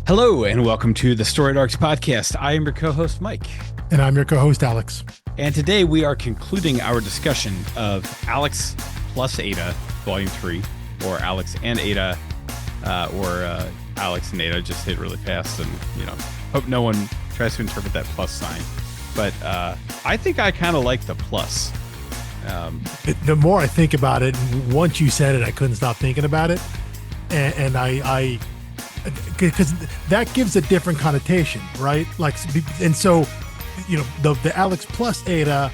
Hello, and welcome to the Storied Arcs podcast. I am your co-host, Mike. And I'm your co-host, Alex. And today we are concluding our discussion of Alex plus Ada, Volume 3, or Alex and Ada, or Alex and Ada. Just hit really fast and, hope no one tries to interpret that plus sign. But I think I kind of like the plus. The more I think about it, once you said it, I couldn't stop thinking about it. And I because that gives a different connotation, right? Like, and so, the Alex plus Ada,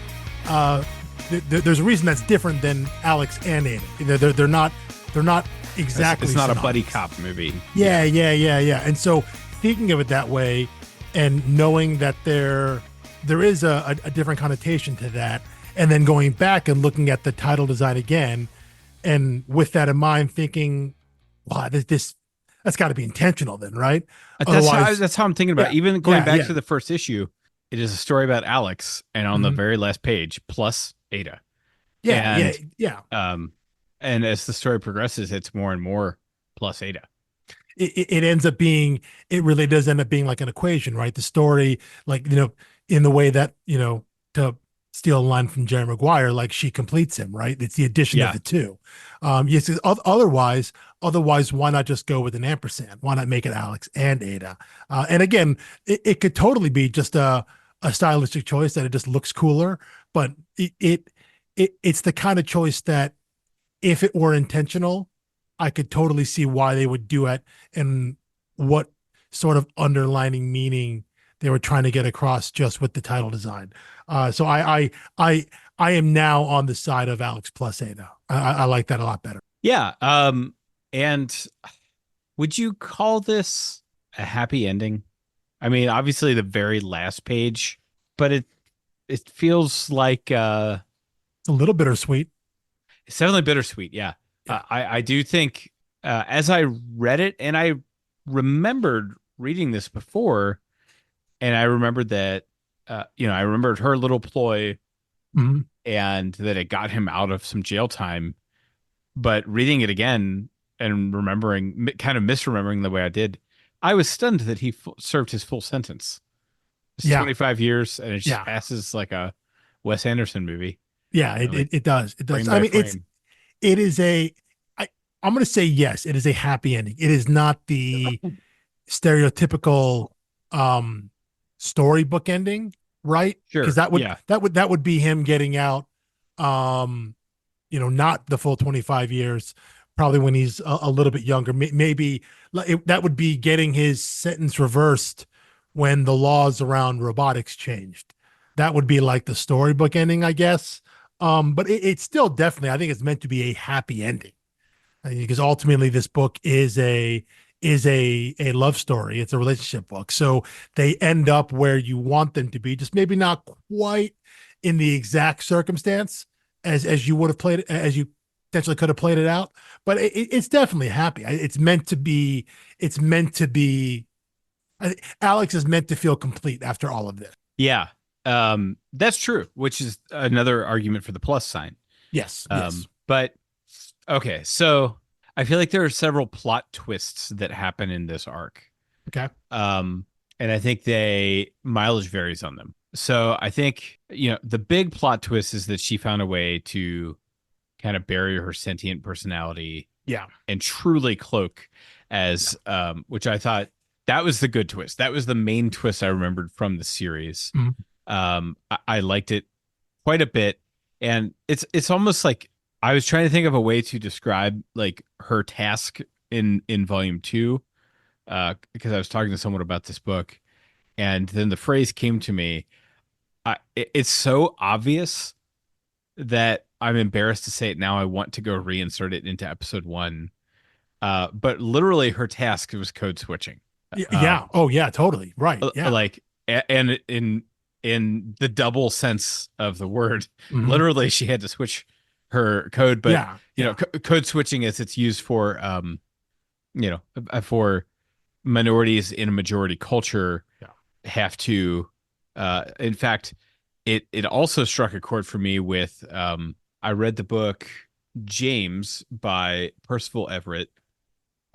there's a reason that's different than Alex and Ada. They're not exactly. It's not a buddy cop movie. Yeah. And so thinking of it that way, and knowing that there is a different connotation to that, and then going back and looking at the title design again, and with that in mind, thinking, wow, that's got to be intentional then, right? That's how I'm thinking about it. Even going back to the the first issue, it is a story about Alex, and on the very last page, plus Ada. Yeah. And as the story progresses, it's more and more plus Ada. It ends up being, it really does end up being like an equation, right? The story, like, in the way that, to steal a line from Jerry Maguire, like, she completes him, right? It's the addition of the two. Yes. Otherwise, why not just go with an ampersand? Why not make it Alex and Ada? And again, it could totally be just a stylistic choice that it just looks cooler, but it's the kind of choice that, if it were intentional, I could totally see why they would do it and what sort of underlining meaning they were trying to get across just with the title design. So I am now on the side of Alex plus Ada. I like that a lot better. Yeah. And would you call this a happy ending? I mean, obviously the very last page, but it feels like it's a little bittersweet. It's definitely bittersweet. Yeah. I do think as I read it, and I remembered reading this before, and I remembered that, I remembered her little ploy and that it got him out of some jail time. But reading it again and kind of misremembering the way I did, I was stunned that he served his full sentence. It's 25 years, and it just passes like a Wes Anderson movie. Yeah, it does. It does. I mean, I'm going to say yes, it is a happy ending. It is not the stereotypical storybook ending, right? Sure. Because that would be him getting out, not the full 25 years, probably when he's a little bit younger. Maybe that would be getting his sentence reversed when the laws around robotics changed. That would be like the storybook ending, I guess. But it's still definitely, I think it's meant to be a happy ending, because ultimately this book is a love story. It's a relationship book. So they end up where you want them to be, just maybe not quite in the exact circumstance as you would have played it, as you potentially could have played it out. But it's definitely happy. It's meant to be. Alex is meant to feel complete after all of this. Yeah. That's true, which is another argument for the plus sign. Yes. But okay, so I feel like there are several plot twists that happen in this arc. Okay. And I think mileage varies on them. So I think, the big plot twist is that she found a way to kind of bury her sentient personality. Yeah. And truly cloak as, which I thought that was the good twist. That was the main twist I remembered from the series. I liked it quite a bit. And it's almost like I was trying to think of a way to describe like her task in volume 2, because I was talking to someone about this book, and then the phrase came to me. It's so obvious that I'm embarrassed to say it now. I want to go reinsert it into episode 1. But literally her task was code switching. Yeah. Oh yeah, totally. Right. Yeah. Like, and in the double sense of the word, literally she had to switch her code, but code switching as it's used for, for minorities in a majority culture have to, in fact, it also struck a chord for me with, I read the book James by Percival Everett,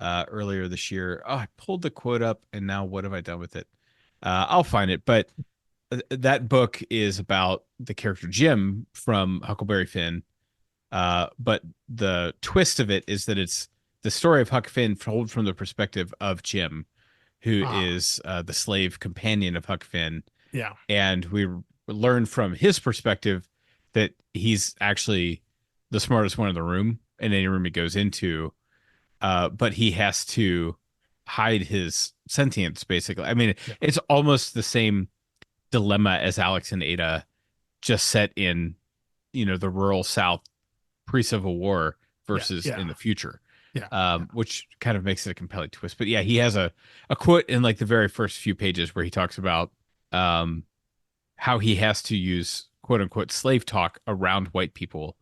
earlier this year. Oh, I pulled the quote up, and now what have I done with it? I'll find it, but that book is about the character Jim from Huckleberry Finn. But the twist of it is that it's the story of Huck Finn told from the perspective of Jim, who Ah, is the slave companion of Huck Finn. yeah, And we learn from his perspective that he's actually the smartest one in the room in any room he goes into. But he has to hide his sentience, basically. I mean, yeah, it's almost the same dilemma as Alex and Ada, just set in, the rural South pre-Civil War yeah, versus yeah, in the future, yeah, yeah, which kind of makes it a compelling twist. But yeah, he has a quote in like the very first few pages where he talks about um, how he has to use quote unquote slave talk around white people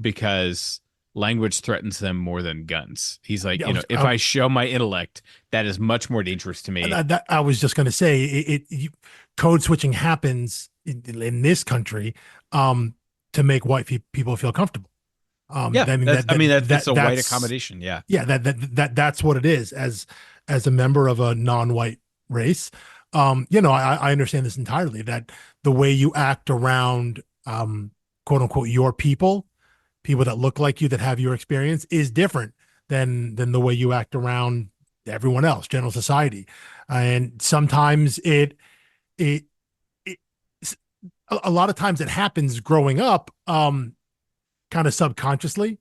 because language threatens them more than guns. He's like, yeah. if I show my intellect, that is much more dangerous to me. I was just going to say code switching happens in this country um, to make people feel comfortable. Yeah, I mean I mean that's a white that's accommodation. Yeah, yeah that's what it is as a member of a non-white race. I understand this entirely, that the way you act around quote unquote your people that look like you, that have your experience, is different than the way you act around everyone else, general society. And sometimes it, it a lot of times it happens growing up, kind of subconsciously,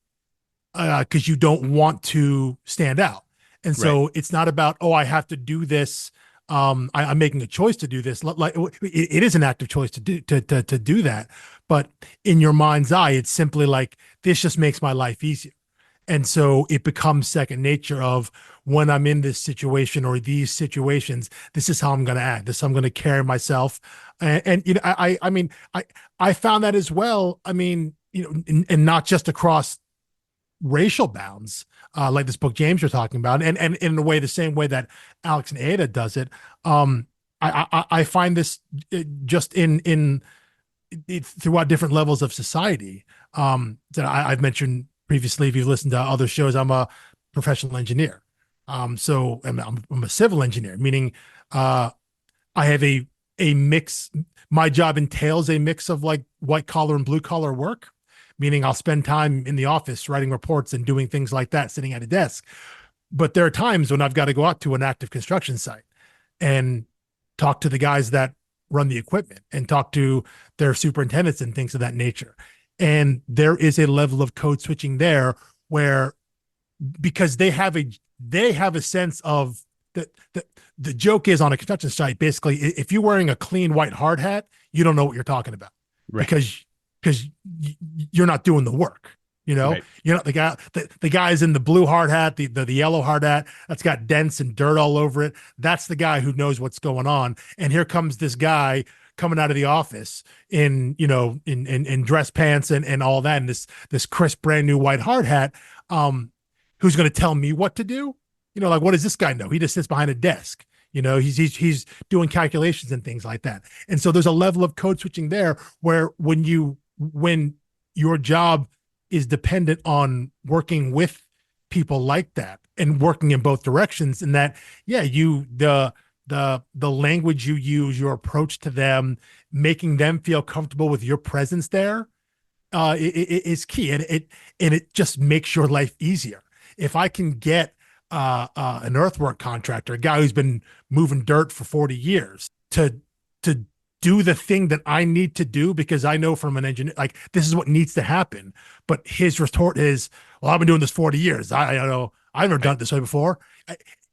because you don't want to stand out. And right, so it's not about, oh, I have to do this. I'm making a choice to do this. Like it is an active choice to do that. But in your mind's eye, it's simply like, this just makes my life easier. And so it becomes second nature of, when I'm in this situation or these situations, this is how I'm going to act. This, I'm going to carry myself. I mean, I found that as well. I mean, and not just across racial bounds, like this book James you're talking about, and in a way, the same way that Alex and Ada does it. I find this just in throughout different levels of society. That I've mentioned previously. If you've listened to other shows, I'm a professional engineer. So I'm a civil engineer, meaning I have a mix. My job entails a mix of like white collar and blue collar work, meaning I'll spend time in the office writing reports and doing things like that, sitting at a desk. But there are times when I've got to go out to an active construction site and talk to the guys that run the equipment and talk to their superintendents and things of that nature. And there is a level of code switching there where, because they have a sense of the joke is, on a construction site, basically, if you're wearing a clean white hard hat, you don't know what you're talking about, right, because you're not doing the work. right. The guy's in the blue hard hat, the yellow hard hat that's got dents and dirt all over it. That's the guy who knows what's going on. And here comes this guy coming out of the office in dress pants and all that, and this crisp brand new white hard hat, who's going to tell me what to do. Like, what does this guy know? He just sits behind a desk. He's doing calculations and things like that. And so there's a level of code switching there where, when your job is dependent on working with people like that and working in both directions, and that, yeah, the language you use, your approach to them, making them feel comfortable with your presence there, is key, and it just makes your life easier. If I can get an earthwork contractor, a guy who's been moving dirt for 40 years, to do the thing that I need to do, because I know from an engineer, like, this is what needs to happen. But his retort is, well, I've been doing this 40 years. I know I've never done Right. it this way before.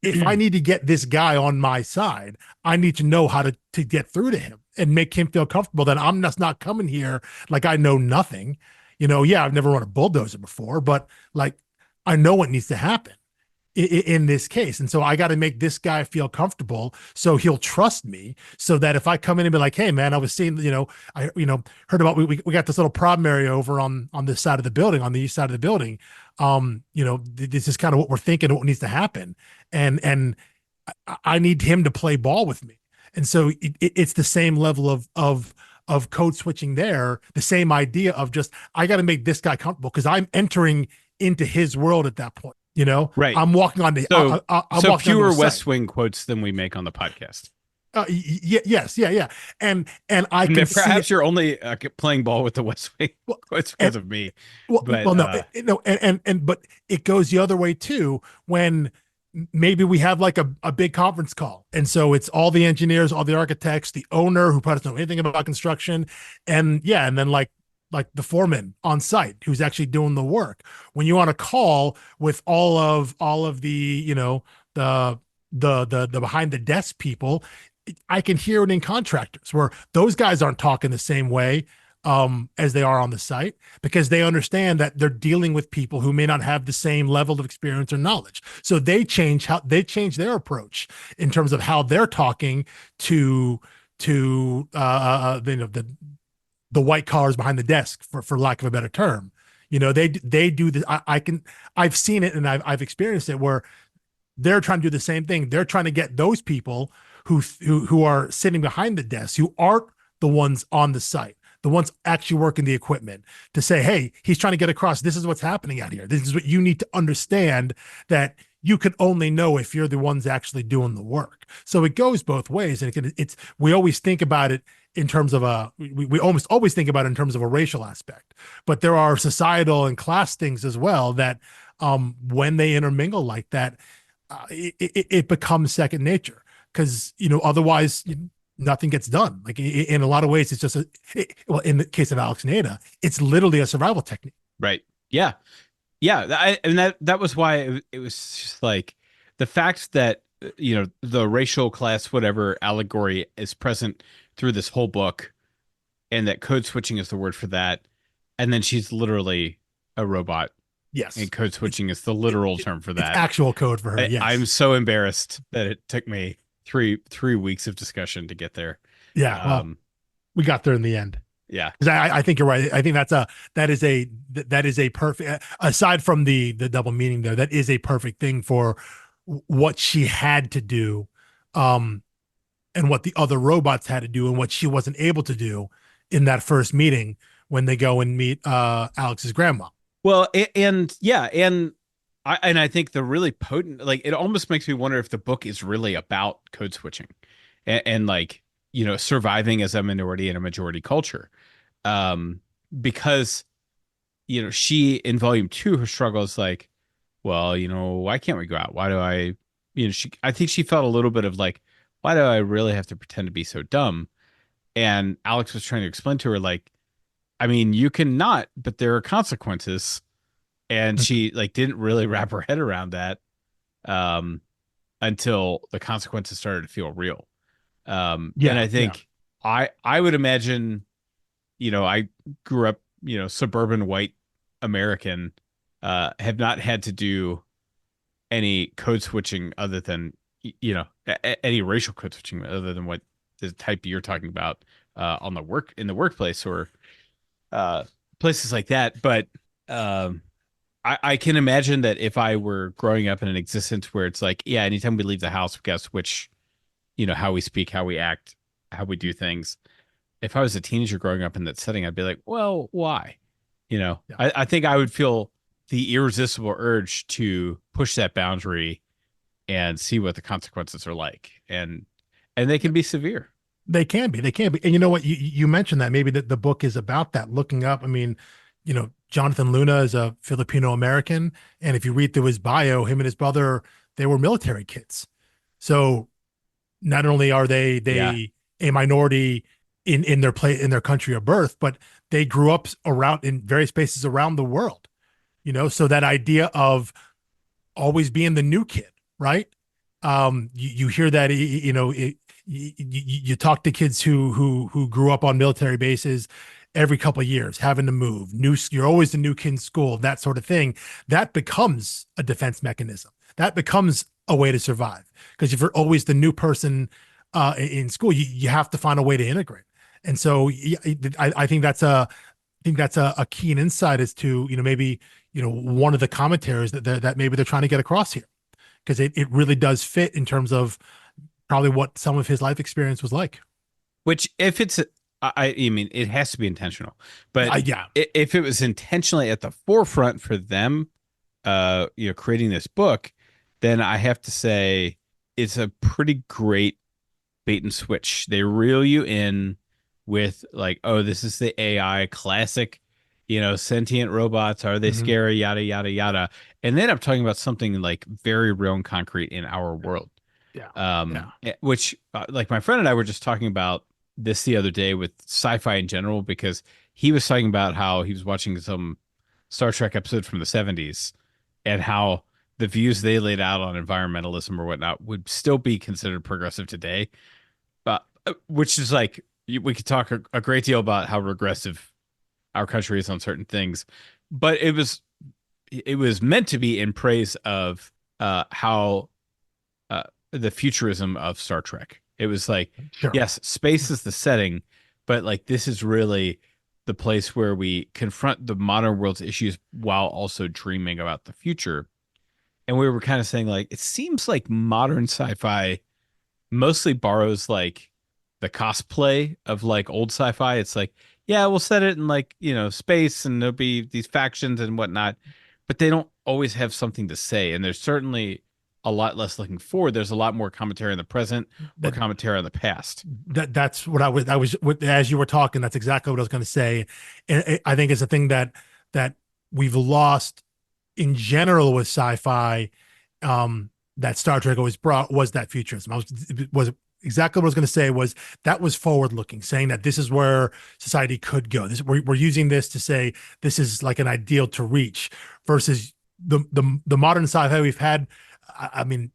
If I need to get this guy on my side, I need to know how to get through to him and make him feel comfortable that I'm just not coming here like I know nothing. Yeah, I've never run a bulldozer before, but like, I know what needs to happen in this case. And so I got to make this guy feel comfortable so he'll trust me, so that if I come in and be like, hey man, I was seeing, I heard about, we got this little problem area over on this side of the building, on the east side of the building. This is kind of what we're thinking, what needs to happen. And I need him to play ball with me. And so it's the same level of code switching there, the same idea of just, I got to make this guy comfortable because I'm entering into his world at that point. Right. I'm walking on the So I'm walking onto a fewer site. West Wing quotes than we make on the podcast. Yes, yeah, yeah, and I can And see. perhaps you're only playing ball with the West Wing Well, quotes and because of me. well, But no, no, but it goes the other way too when maybe we have like a big conference call, and so it's all the engineers, all the architects, the owner who probably doesn't know anything about construction, and yeah, and then like the foreman on site who's actually doing the work. When you're on a call with all of the the behind the desk people, I can hear it in contractors where those guys aren't talking the same way as they are on the site because they understand that they're dealing with people who may not have the same level of experience or knowledge. So they change their approach in terms of how they're talking to the white collars behind the desk for lack of a better term. They do this. I've seen it and I've experienced it where they're trying to do the same thing. They're trying to get those people who are sitting behind the desk, who aren't the ones on the site, the ones actually working the equipment, to say, "Hey, he's trying to get across. This is what's happening out here. This is what you need to understand. That you can only know if you're the ones actually doing the work." So it goes both ways, and it's we always think about it in terms of we almost always think about it in terms of a racial aspect, but there are societal and class things as well that when they intermingle like that, it becomes second nature because otherwise nothing gets done. Like in a lot of ways, it's just well, in the case of Alex and Ada, it's literally a survival technique. right. Yeah. Yeah. And that was why it was just like the fact that, the racial class, whatever allegory is present through this whole book, and that code switching is the word for that. And then she's literally a robot, Yes, and code it's switching is the literal it, term for it's that. actual code for her. I'm Yes, so embarrassed that it took me three weeks of discussion to get there. yeah. Well, Um, we got there in the end. yeah, Because I think you're right. I think that is a perfect, aside from the double meaning there, that is a perfect thing for what she had to do, um, and what the other robots had to do, and what she wasn't able to do in that first meeting when they go and meet Alex's grandma. well, and yeah, and I think the really potent, like, it almost makes me wonder if the book is really about code switching, and like, surviving as a minority in a majority culture, um, because she, in volume two, her struggle is like, well, why can't we go out? Why do I, I think she felt a little bit of like, why do I really have to pretend to be so dumb? And Alex was trying to explain to her, like, I mean, you can not, but there are consequences. And she like didn't really wrap her head around that, um, until the consequences started to feel real. And Yeah, I yeah, think I would imagine, I grew up, suburban white American, have not had to do any code switching other than, any racial code switching other than what the type you're talking about, on the in the workplace, or uh, places like that. But um, I can imagine that if I were growing up in an existence where it's like, yeah, anytime we leave the house, we got to switch, how we speak, how we act, how we do things. If I was a teenager growing up in that setting, I'd be like, well, why? yeah. I think I would feel the irresistible urge to push that boundary and see what the consequences are like. And they can be severe. They can be. And you know what? You mentioned that maybe the book is about that, looking up. I mean, Jonathan Luna is a Filipino American, and if you read through his bio, him and his brother, they were military kids. So not only are Yeah. they a minority in their in their country of birth, but they grew up around in various places around the world. So that idea of always being the new kid, right? You hear that, you talk to kids who grew up on military bases every couple of years, having to move. You're always the new kid in school, that sort of thing. That becomes a defense mechanism. That becomes a way to survive because if you're always the new person in school, you have to find a way to integrate. And so I think that's a keen insight as to maybe one of the commentaries that maybe they're trying to get across here because it really does fit in terms of probably what some of his life experience was like. Which, if it's, I mean, it has to be intentional, but Yeah, if it was intentionally at the forefront for them, creating this book, then I have to say it's a pretty great bait and switch. They reel you in with like, oh, this is the AI classic, sentient robots. Are they Hmm. scary? Yada, yada, yada. And then I'm talking about something like very real and concrete in our world. Yeah. Yeah. Which like my friend and I were just talking about this the other day with sci-fi in general, because he was talking about how he was watching some Star Trek episode from the 70s and how the views they laid out on environmentalism or whatnot would still be considered progressive today. Which is like we could talk a great deal about how regressive our country is on certain things, but it was meant to be in praise of how the futurism of Star Trek. It was like, Sure. yes, space is the setting, but like this is really the place where we confront the modern world's issues while also dreaming about the future. And we were kind of saying like it seems like modern sci-fi mostly borrows like the cosplay of like old sci-fi. It's like, yeah, we'll set it in like, space and there'll be these factions and whatnot, but they don't always have something to say. And there's certainly a lot less looking forward. There's a lot more commentary on the present or That commentary on the past. that's what as you were talking, that's exactly what I was going to say. And I think it's a thing that we've lost in general with sci-fi, that Star Trek always brought was that futurism. Was exactly what I was going to say was that was forward looking, saying that this is where society could go. We're using this to say this is like an ideal to reach versus the modern sci-fi we've had. I mean,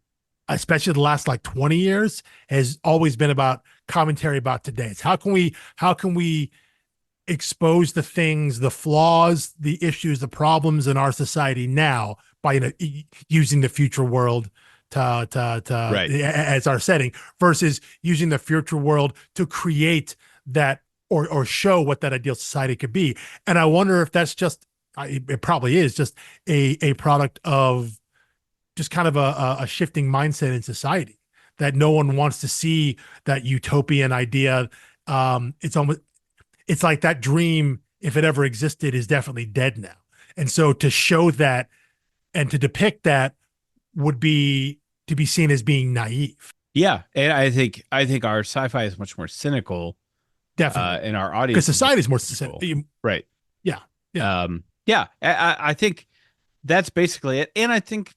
especially the last like 20 years has always been about commentary about today. It's how can we expose the things, the flaws, the issues, the problems in our society now by using the future world to Right. as our setting versus using the future world to create that or show what that ideal society could be. And I wonder if that's just it probably is just a product of just kind of a shifting mindset in society that no one wants to see that utopian idea. It's like that dream, if it ever existed, is definitely dead now. And so to show that and to depict that would be to be seen as being naive. Yeah. And I think our sci-fi is much more cynical, Definitely. and our Because audience is much society is more more cynical. Right. yeah. Yeah. Yeah. I think that's basically it. And I think,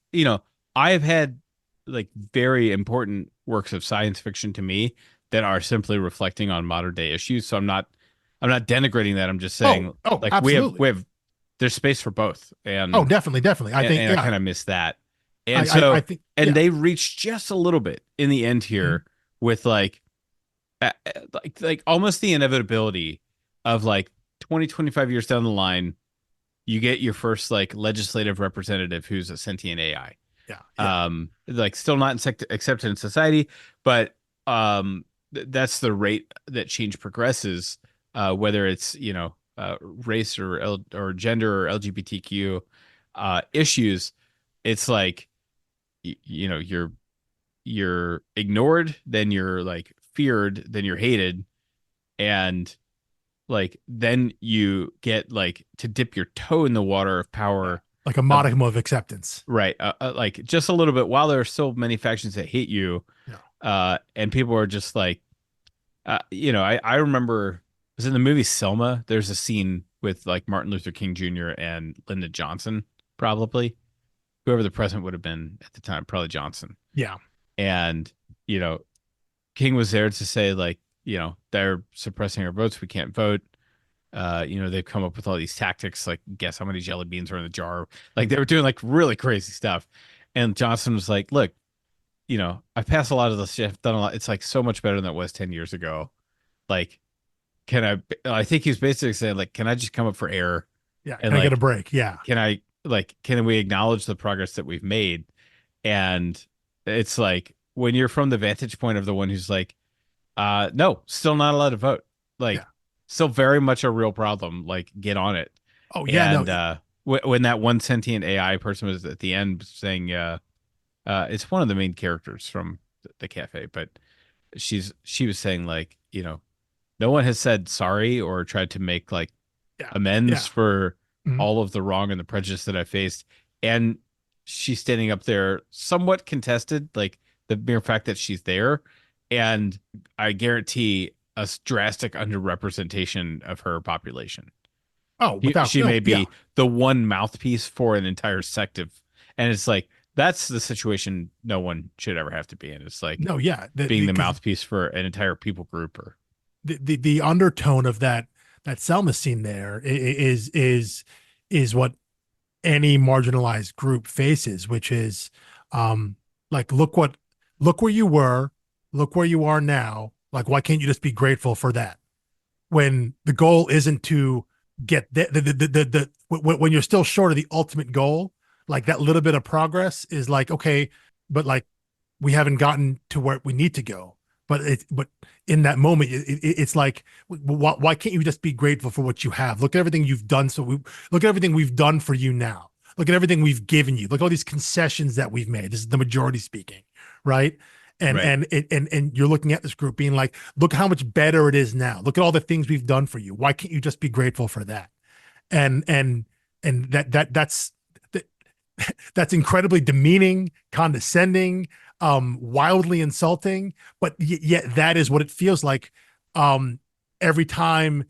I've had like very important works of science fiction to me that are simply reflecting on modern day issues. So I'm not denigrating that. I'm just saying Oh, like we have absolutely. we have there's space for both. Oh, And definitely, definitely. I and, think, and I yeah. kind of miss that. And I so think, and yeah. they reached just a little bit in the end Mhm. here with like almost the inevitability of like 20, 25 years down the line, you get your first like legislative representative who's a sentient AI. Yeah. Yeah. Like still not accepted in society, but that's the rate that change progresses, whether it's, race or gender or LGBTQ issues. It's like, you're ignored, then you're like feared, then you're hated, and like then you get like to dip your toe in the water of Yeah. power Like a of modicum of acceptance. right, like just a little bit while there are still many factions that hate you, Yeah. and people are just like, I remember it was in the movie Selma. There's a scene with like Martin Luther King Jr. and Lyndon Johnson, probably whoever the president would have been at the time, probably Johnson. Yeah. And you know King was there to say like, they're suppressing our votes, we can't vote. They've come up with all these tactics, like guess how many jelly beans are in the jar. Like they were doing like really crazy stuff. And Johnson was like, look, I've passed a lot of this shit, I've done a lot. It's like so much better than it was 10 years ago. Like, I think he's basically saying, like, can I just come up for air? Yeah. And Can I get a like, break? Yeah. can we acknowledge the progress that we've made? And it's like, when you're from the vantage point of the one who's like, no, still not allowed to vote. Yeah. Like, still very much a real problem. Like, get on it. Oh, yeah. No. And when that one sentient AI person was at the end saying, it's one of the main characters from the cafe, but she was saying like, no one has said sorry or tried to make like Yeah. amends Yeah. for Mhm. all of the wrong and the prejudice that I faced. And she's standing up there somewhat contested, like the mere fact that she's there, and I guarantee a drastic underrepresentation of her population. Oh, without, She oh, may yeah. be the one mouthpiece for an entire sect of, and it's like that's the situation no one should ever have to be in. It's like No, yeah. being the Because mouthpiece for an entire people group or the undertone of that Selma scene there is what any marginalized group faces, which is um like look where you were, look where you are now. Like, why can't you just be grateful for that? When the goal isn't to get when you're still short of the ultimate goal, like that little bit of progress is like, okay, but like we haven't gotten to where we need to go. But in that moment, it's like, why can't you just be grateful for what you have? Look at everything you've done. Look at everything we've done for you now. Look at everything we've given you. Look at all these concessions that we've made. This is the majority speaking, right? And right, you're looking at this group being like, look how much better it is now. Look at all the things we've done for you. Why can't you just be grateful for that? And that's incredibly demeaning, condescending, wildly insulting, but yet that is what it feels like um, every time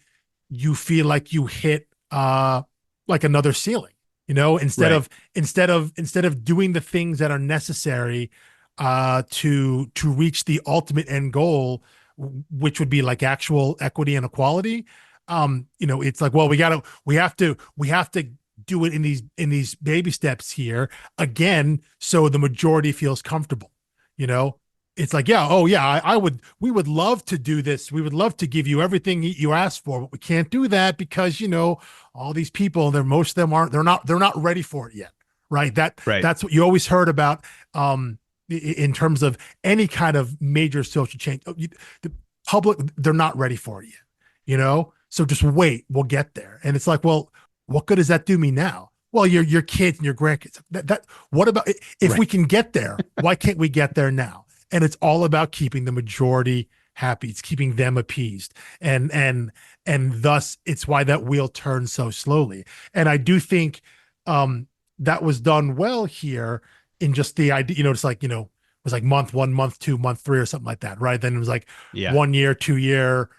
you feel like you hit like another ceiling. You know, right, instead of doing the things that are necessary to reach the ultimate end goal, which would be like actual equity and equality. You know, it's like, well, we have to do it in these baby steps here again, so the majority feels comfortable. You know, it's like, yeah, oh yeah, we would love to do this. We would love to give you everything you asked for, but we can't do that because, you know, all these people, most of them aren't, they're not ready for it yet. Right. right, That's what you always heard about, in terms of any kind of major social change. The public, they're not ready for it yet, you know? So just wait, we'll get there. And it's like, well, what good does that do me now? Well, your kids and your grandkids. What about if right, we can get there? Why can't we get there now? And it's all about keeping the majority happy. It's keeping them appeased, and thus it's why that wheel turns so slowly. And I do think that was done well here in just the idea. You know, it's like, you know, it was like month one, month two, month three, or something like that, right? Then it was like yeah, 1 year, 2 year,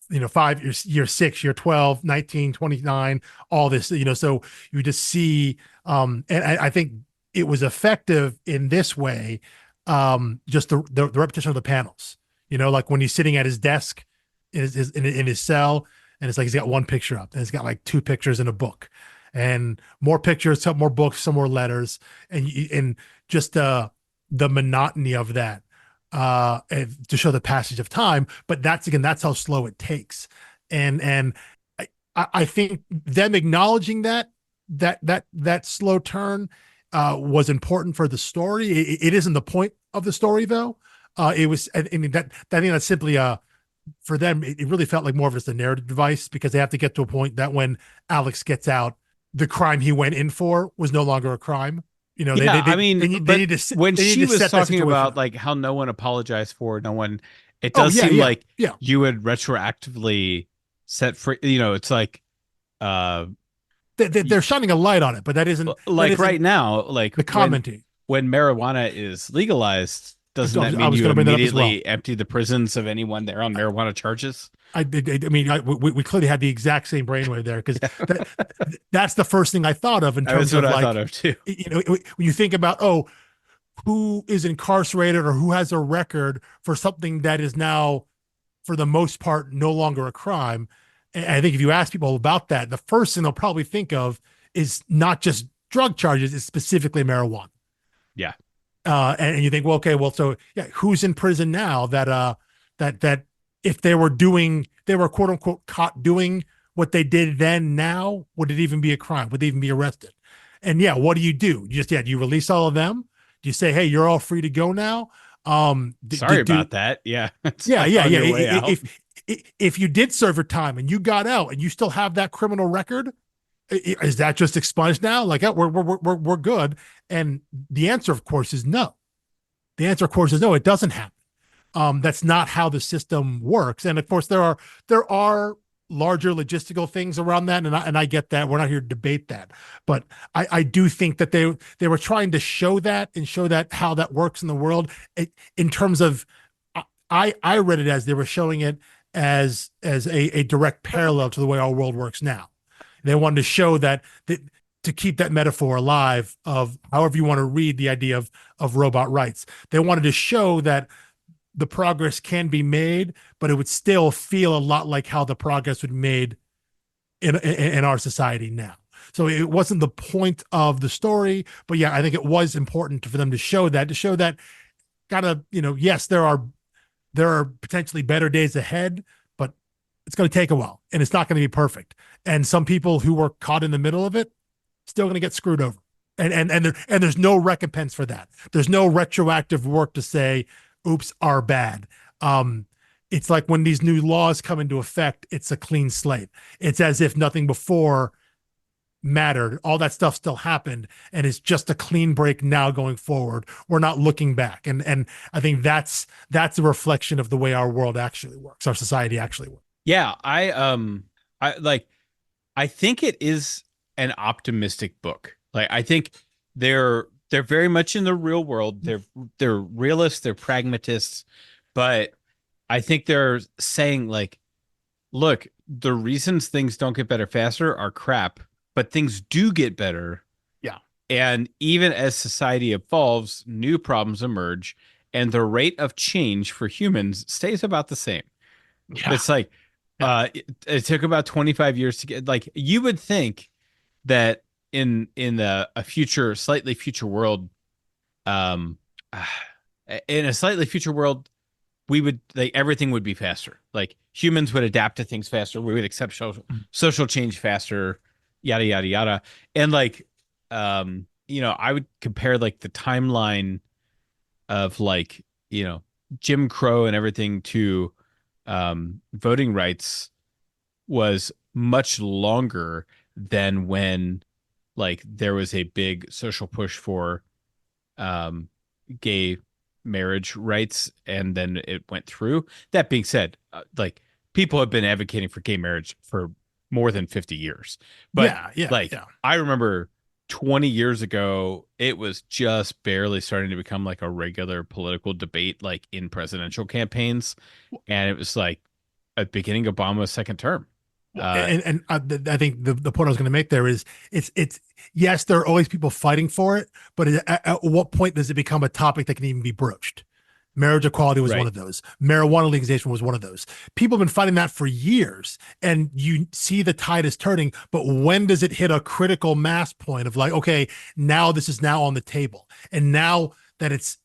you know, 5 years, year six, year 12, 19, 29, all this, you know, so you just see, and I think it was effective in this way. Just the repetition of the panels, you know, like when he's sitting at his desk in his cell, and it's like, he's got one picture up and it's got like two pictures in a book and more pictures, some more books, some more letters. And just the monotony of that, and to show the passage of time. But that's, again, that's how slow it takes. And I think them acknowledging that slow turn was important for the story. It isn't the point of the story though. It was, I mean, that I think that's simply for them. It really felt like more of just a narrative device, because they have to get to a point that when Alex gets out, the crime he went in for was no longer a crime. You know, yeah. I mean, they but need to when they need she to was set that talking situation about up. like how no one apologized for no one, it Oh does yeah, seem yeah, like yeah. you would retroactively set free. You know, it's like uh They're shining a light on it, but that like isn't right now, like the commenting. when marijuana is legalized, doesn't that I mean was you going to bring that up as well. immediately empty the prisons of anyone there on marijuana charges? I mean, we clearly had the exact same brainwave there, because that that's the first thing I thought of in That's terms what of I thought like, of too. you know, when you think about, oh, who is incarcerated or who has a record for something that is now, for the most part, no longer a crime. And I think if you ask people about that, the first thing they'll probably think of is not just drug charges, it's specifically marijuana. Yeah, And you think, well, okay, well, so yeah, who's in prison now that if they were quote unquote caught doing what they did then, now would it even be a crime? Would they even be arrested? And yeah, what do? You just, yeah, do you release all of them? Do you say, hey, you're all free to go now? sorry about that. Yeah, it's Yeah, yeah, on yeah. your way out. If you did serve your time and you got out and you still have that criminal record, is that just expunged now? Like, yeah, we're good. And the answer, of course, is no. The answer, of course, is no. It doesn't happen. That's not how the system works. And of course, there are larger logistical things around that, and I get that. We're not here to debate that, but I do think that they were trying to show that and show that how that works in the world, in terms of, I read it as they were showing it as a direct parallel to the way our world works now. They wanted to show that to keep that metaphor alive of however you want to read the idea of robot rights. They wanted to show that the progress can be made, but it would still feel a lot like how the progress would be made in our society now. So it wasn't the point of the story, but yeah, I think it was important for them to show that kind of, yes, there are potentially better days ahead, but it's going to take a while and it's not going to be perfect. And some people who were caught in the middle of it still going to get screwed over. And there's no recompense for that. There's no retroactive work to say, oops, are bad. It's like when these new laws come into effect, it's a clean slate. It's as if nothing before mattered. All that stuff still happened, and it's just a clean break now going forward. We're not looking back. And I think that's a reflection of the way our world actually works, our society actually works. Yeah, I think it is an optimistic book. Like I think they're very much in the real world. They're realists, they're pragmatists, but I think they're saying like, look, the reasons things don't get better faster are crap, but things do get better. Yeah. And even as society evolves, new problems emerge, and the rate of change for humans stays about the same. Yeah. It's like Yeah. it took about 25 years to get, like, you would think that in a future, slightly future world, um in a slightly future world, we would, like, everything would be faster. Like humans would adapt to things faster. We would accept social change faster, yada yada yada. And like, I would compare like the timeline of, like, Jim Crow and everything to voting rights was much longer than when, like, there was a big social push for um gay marriage rights, and then it went through. That being said, like, people have been advocating for gay marriage for more than 50 years. But Yeah. Yeah. like, Yeah. I remember 20 years ago, it was just barely starting to become like a regular political debate, like in presidential campaigns. And it was like at the beginning of Obama's second term. Uh, I think the point I was going to make there is it's yes, there are always people fighting for it, but at what point does it become a topic that can even be broached? Marriage equality was one right, of those. Marijuana legalization was one of those. People have been fighting that for years, and you see the tide is turning. But when does it hit a critical mass point of like, okay, now this is now on the table, and now that it's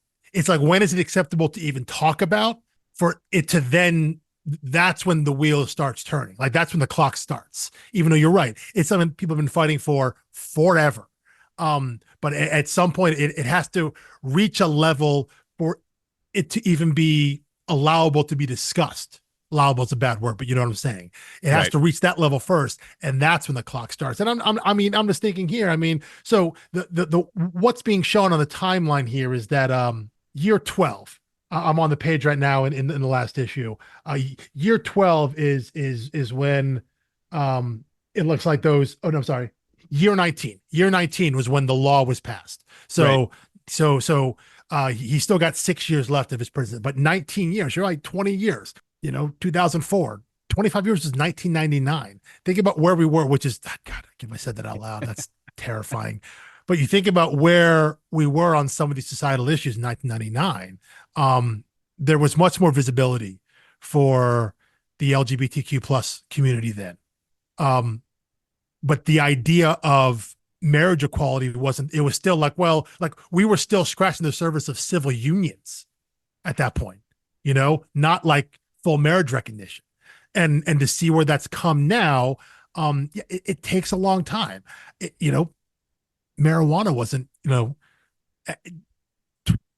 like, when is it acceptable to even talk about for it to then? That's when the wheel starts turning. Like that's when the clock starts. Even though you're right, it's something people have been fighting for forever. But at some point, it has to reach a level for it to even be allowable to be discussed. Allowable is a bad word, but you know what I'm saying. It has right. to reach that level first, and that's when the clock starts. And I'm just thinking here. I mean, so the what's being shown on the timeline here is that year 12. I'm on the page right now in the last issue. Year 12 is when it looks like those. Oh no, I'm sorry. Year 19. Year 19 was when the law was passed. Right. So he still got 6 years left of his prison, but 19 years, you're like 20 years, 2004, 25 years is 1999. Think about where we were, which is, God, I can't believe I said that out loud. That's terrifying. But you think about where we were on some of these societal issues in 1999. There was much more visibility for the LGBTQ plus community then. But the idea of marriage equality wasn't, it was still like, well, like we were still scratching the surface of civil unions at that point, not like full marriage recognition. And to see where that's come now, it takes a long time. Marijuana wasn't,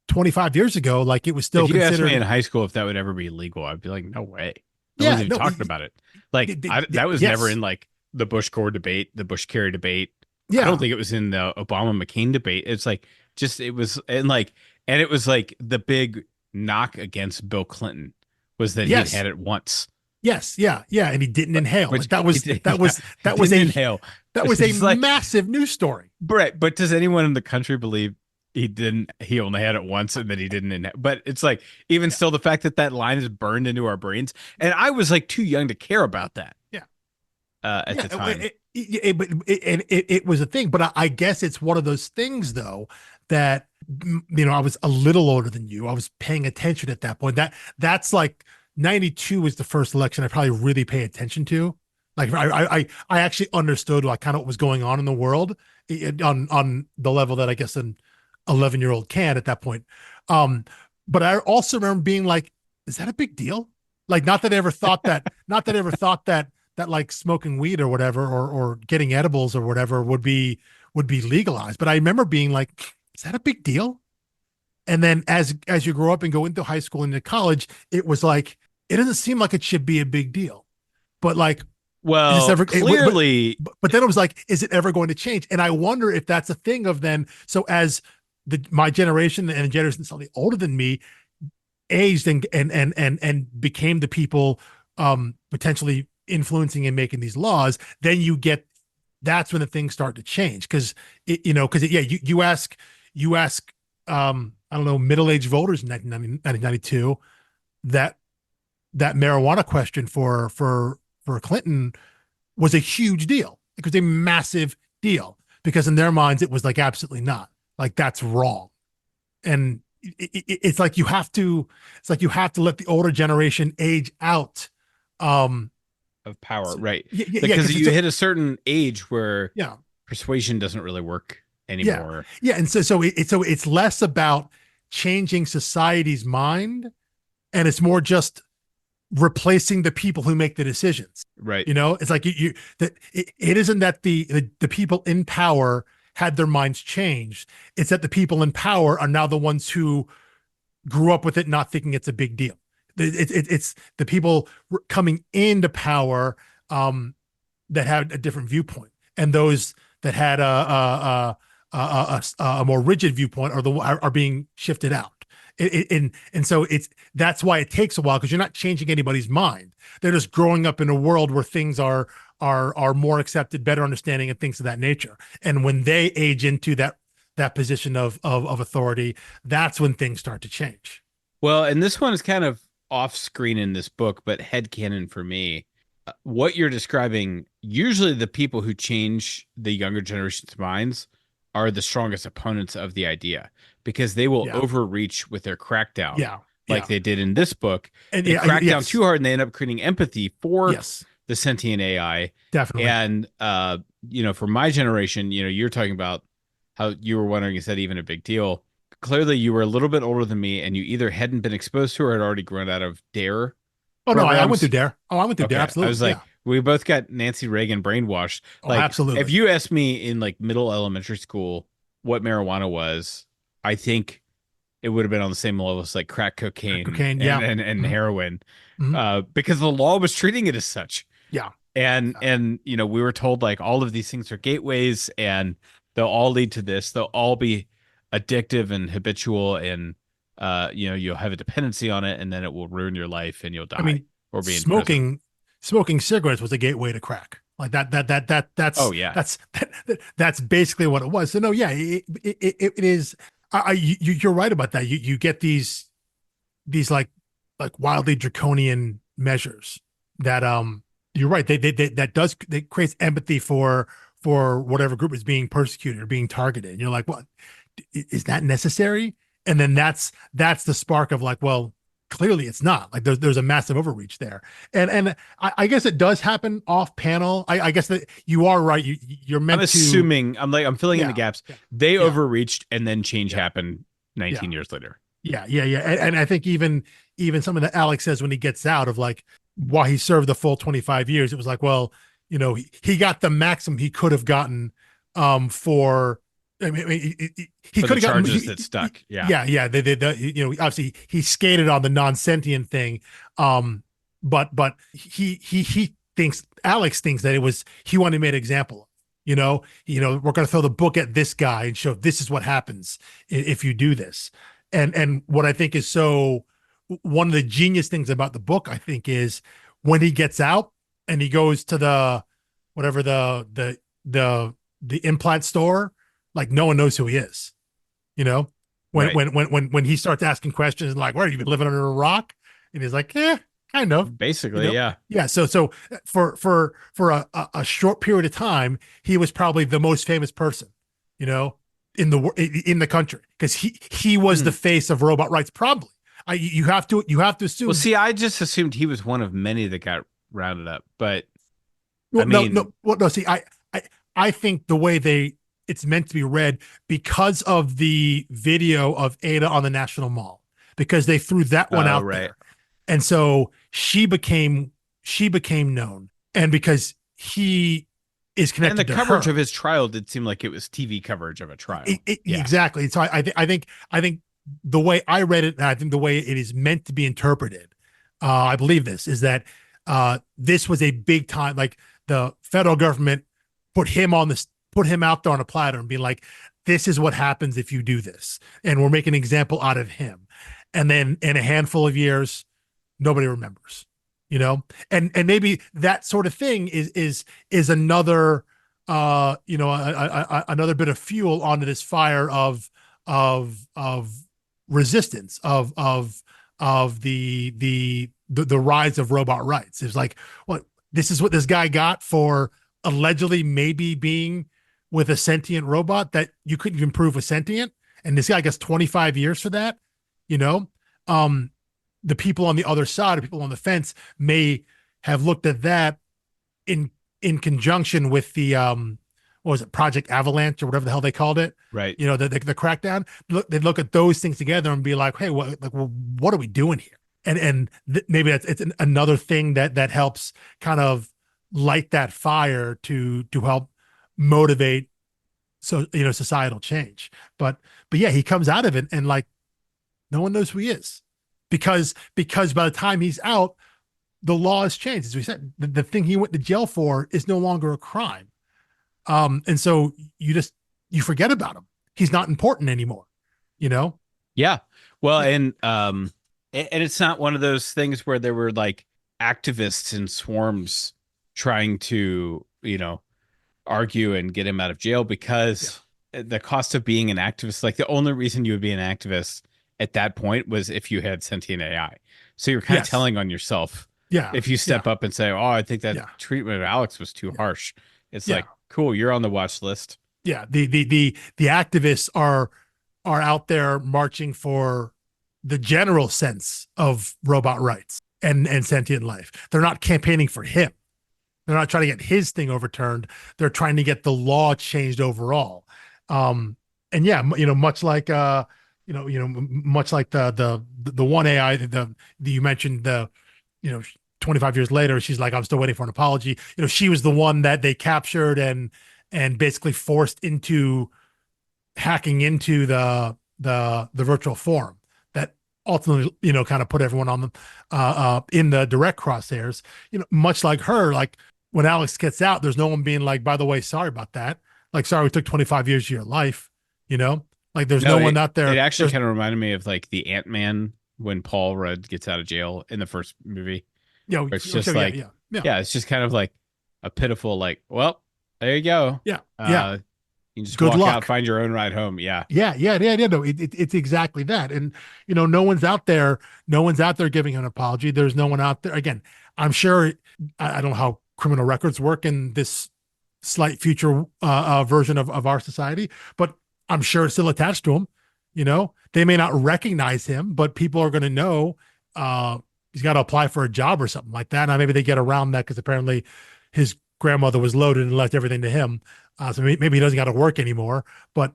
25 years ago, like it was still If you asked me considered. in high school if that would ever be legal, I'd be like, no way. No one's Yeah, even no, talking about it. Like, that was never yes, in like the Bush Gore debate, the Bush Kerry debate. I don't yeah, think it was in the Obama McCain debate. It's like, just, it was, and it was like the big knock against Bill Clinton was that he had yes, had it once. Yes, yeah, yeah, and he didn't inhale. which Like that he was did, that yeah, was he that was didn't a inhale. that was a It's like, massive news story. Brett, but does anyone in the country believe he only had it once and then he didn't inhale? But it's like, even Yeah, still, the fact that that line is burned into our brains. And I was like too young to care about that yeah, at yeah. the time. But it was a thing. But I guess it's one of those things, though, that I was a little older than you. I was paying attention at that point. That's like 92 was the first election I probably really pay attention to. Like I actually understood like kind of what was going on in the world on the level that I guess an 11-year-old can at that point. Um, but I also remember being like, is that a big deal? Like, not that I ever thought that, not that I ever thought that like smoking weed or whatever, or getting edibles or whatever would be legalized. But I remember being like, is that a big deal? And then as you grow up and go into high school and into college, it was like, it doesn't seem like it should be a big deal. But like, is this Well, ever clearly, but then it was like, is it ever going to change? And I wonder if that's a thing of then, so as my generation and the generation slightly older than me aged and became the people potentially influencing and making these laws, then you get, that's when the things start to change. Because yeah, you ask I don't know, middle-aged voters in 1992 that marijuana question for Clinton was a huge deal. It was a massive deal because in their minds it was like absolutely not, like that's wrong. And it's like you have to let the older generation age out. Um, of power, right? yeah, yeah, yeah, Because because it's you hit a certain age where yeah, persuasion doesn't really work yeah, anymore. yeah, and so it's less about changing society's mind, and it's more just replacing the people who make the decisions. Right. It's like you that it isn't that the people in power had their minds changed. It's that the people in power are now the ones who grew up with it, not thinking it's a big deal. It's the people coming into power that had a different viewpoint, and those that had a more rigid viewpoint are being shifted out. And so that's why it takes a while, because you're not changing anybody's mind. They're just growing up in a world where things are more accepted, better understanding, and things of that nature. And when they age into that position of authority, that's when things start to change. Well, and this one is kind of off screen in this book, but headcanon for me. What you're describing, usually the people who change the younger generation's minds are the strongest opponents of the idea because they will Yeah, overreach with their crackdown, yeah, like yeah, they did in this book. and They yeah, crack down yes, too hard and they end up creating empathy for yes, the sentient AI. definitely. And for my generation, you're talking about how you were wondering, is that even a big deal? Clearly you were a little bit older than me and you either hadn't been exposed to or had already grown out of dare Oh no, I went through programs. Dare. Oh, I went through Dare. Okay. I was Absolutely. like, Yeah. we both got Nancy Reagan brainwashed. Oh, Like, if absolutely. you asked me in like middle elementary school what marijuana was, I think it would have been on the same level as like crack Crack cocaine cocaine. and Yeah. and Mhm. heroin, Mhm. because the law was treating it as such. Yeah. And we were told like all of these things are gateways and they'll all lead to this. They'll all be addictive and habitual and you'll have a dependency on it and then it will ruin your life and you'll I die mean, or be in prison. smoking cigarettes was a gateway to crack. Like Oh yeah. that's basically what it was. So no, yeah, it is. You're right about that. You get these like wildly draconian measures that you're right. They creates empathy for whatever group is being persecuted or being targeted. And you're like, what is that necessary? And then that's the spark of like, well, clearly it's not. Like there's a massive overreach there. And I guess it does happen off panel. I guess that you are right. You're I'm meant to. assuming I'm filling in the Yeah, gaps. yeah, They yeah, overreached and then change yeah, happened yeah. 19 years later. Yeah. And I think even something that Alex says when he gets out of like why he served the full 25 years, it was like, well, he got the maximum he could have gotten for. I mean, he For the could have gotten. charges that stuck. Yeah. Yeah. Obviously he skated on the non-sentient thing, but he thinks Alex thinks that it was he wanted to make an example. We're going to throw the book at this guy and show this is what happens if you do this. And what I think is so one of the genius things about the book, I think, is when he gets out and he goes to the whatever the implant store, like no one knows who he is. You know, Right. when he starts asking questions like, "Where have you been living under a rock?" And he's like, "Yeah, kind of." You Basically, know, yeah. yeah. So for a short period of time, he was probably the most famous person, you know, in the country because he was Hmm. the face of robot rights. Probably, you have to Well, assume. see, I just assumed he was one of many that got rounded up, but I Well, mean, well, no. See, I I think the way it's meant to be read because of the video of Ada on the National Mall, because they threw that one oh, out right. there, and so she became known, and because he is And the connected to coverage of her, his trial did seem like it was TV coverage of a trial. Yeah. exactly. So I think the way I read it, and I think the way it is meant to be interpreted, I believe this is that this was a big time. Like the federal government put him on this, put him out there on a platter and be like, "This is what happens if you do this," and we're making an example out of him. And then in a handful of years, nobody remembers, you know, and maybe that sort of thing is another another bit of fuel onto this fire of resistance of the rise of robot rights. It's like, what, this is what this guy got for allegedly maybe being with a sentient robot that you couldn't even prove was sentient, and this guy gets 25 years for that, you know. um the people on the other side, or people on the fence, may have looked at that in conjunction with the what was it, Project Avalanche or whatever the hell they called it, Right. you know, the crackdown. They'd look at those things together and be like, hey, what are we doing here? And maybe it's another thing that helps kind of light that fire to help motivate, so you know, societal change. But yeah, he comes out of it and like no one knows who he is, because by the time he's out, the law has changed. As we said, the thing he went to jail for is no longer a crime. And so you forget about him. He's not important anymore, you know? Yeah. Well, Yeah. and it's not one of those things where there were like activists in swarms trying to, argue and get him out of jail Yeah. because the cost of being an activist, like the only reason you would be an activist at that point was if you had sentient AI. So you're kind of Yes. telling on yourself Yeah. if you Yeah. step up and say, "Oh, I think that Yeah. treatment of Alex was too Yeah. harsh." It's Yeah. like, "Cool, you're on the watch list." Yeah. The activists are out there marching for the general sense of robot rights and sentient life. They're not campaigning for him. They're not trying to get his thing overturned. They're trying to get the law changed overall. And yeah, you know, much like the one AI, you mentioned, you know, 25 years later, she's like, I'm still waiting for an apology. You know, she was the one that they captured and basically forced into hacking into the virtual forum that ultimately, you know, kind of put everyone on the in the direct crosshairs. You know, much like her, like when Alex gets out, there's no one being like, by the way, sorry about that. Like, sorry, we took 25 years of your life, you know? Like there's No, no one it out it there. actually There's kind of reminded me of like the Ant-Man when Paul Rudd gets out of jail in the first movie, where it's okay, just yeah, like, yeah, yeah, yeah, it's just kind of like a pitiful, like, well, there you go. yeah, yeah. You can just Good walk out, luck. find your own ride home. Yeah. Yeah. No, it's exactly that. And you know, no one's out there giving an apology. There's no one out there. Again, I'm sure I don't know how criminal records work in this slight future version of our society, but I'm sure it's still attached to him. You know, they may not recognize him, but people are going to know uh, he's got to apply for a job or something like that. Now maybe they get around that because apparently his grandmother was loaded and left everything to him. So maybe he doesn't got to work anymore, but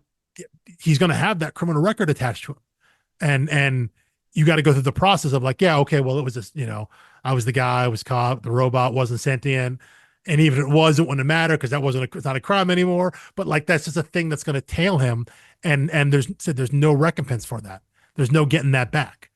he's going to have that criminal record attached to him. And you got to go through the process of like, yeah, okay, well, it was just, you know, I was the guy, I was caught, the robot wasn't sentient. And even if it was, it wouldn't matter because it's not a crime anymore. But like, that's just a thing that's going to tail him. And there's no recompense for that. There's no getting that back.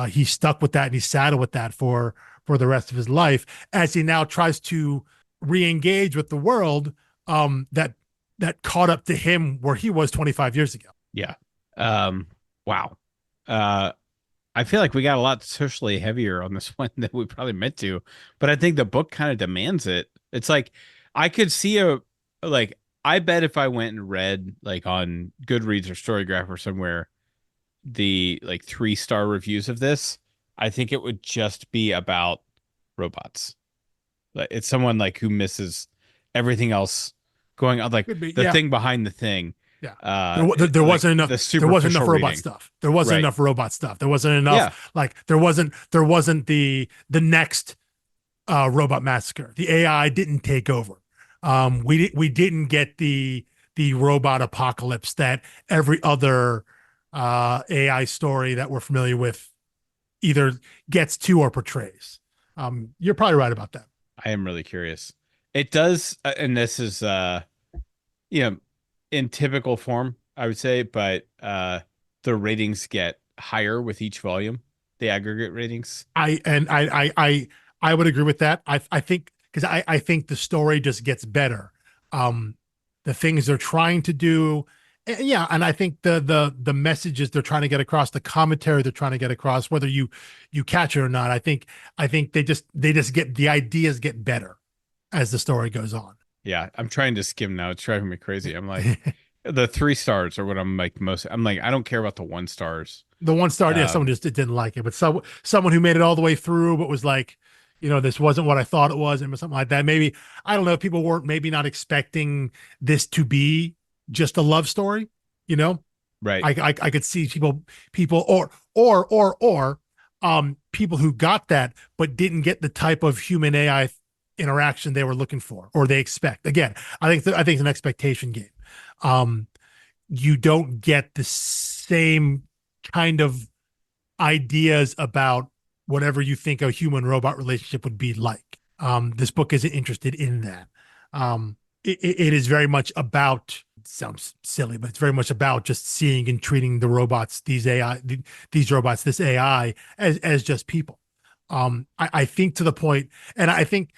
He's stuck with that and he's saddled with that for the rest of his life as he now tries to re-engage with the world that caught up to him where he was 25 years ago. Yeah. Um, wow. Uh, I feel like we got a lot socially heavier on this one than we probably meant to, but I think the book kind of demands it. It's like I could see a like I bet if I went and read like on Goodreads or Storygraph or somewhere the like 3-star reviews of this, I think it would just be about robots. Like it's someone like who misses everything else going on, like Could be, the yeah, thing behind the thing, yeah. There like wasn't enough. the There wasn't enough superficial robot reading. stuff. There wasn't Right. enough robot stuff. There wasn't enough. Yeah. Like there wasn't the next robot massacre. The AI didn't take over. We didn't get the robot apocalypse that every other AI story that we're familiar with either gets to or portrays. You're probably right about that. I am really curious. It does, and this is you know, in typical form, I would say, but the ratings get higher with each volume, the aggregate ratings. I and I would agree with that. I think because I think the story just gets better. Um, the things they're trying to do, yeah, and I think the messages they're trying to get across, the commentary they're trying to get across, whether you catch it or not, I think they just get the ideas get better as the story goes on. Yeah, I'm trying to skim now. It's driving me crazy. I'm like, the 3 stars are what I'm like most. I'm like, I don't care about the 1 stars. The one star, yeah, someone Um, just didn't like it, but someone who made it all the way through, but was like, this wasn't what I thought it was, and something like that. Maybe I don't know. People weren't maybe not expecting this to be just a love story. You know, right. I could see people people who got that but didn't get the type of human AI interaction they were looking for or they expect. Again, I think it's an expectation game. Um, you don't get the same kind of ideas about whatever you think a human robot relationship would be like. This book isn't interested in that. It is very much about, it sounds silly, but it's very much about just seeing and treating the robots, these robots, this AI as just people. I think to the point, and I think,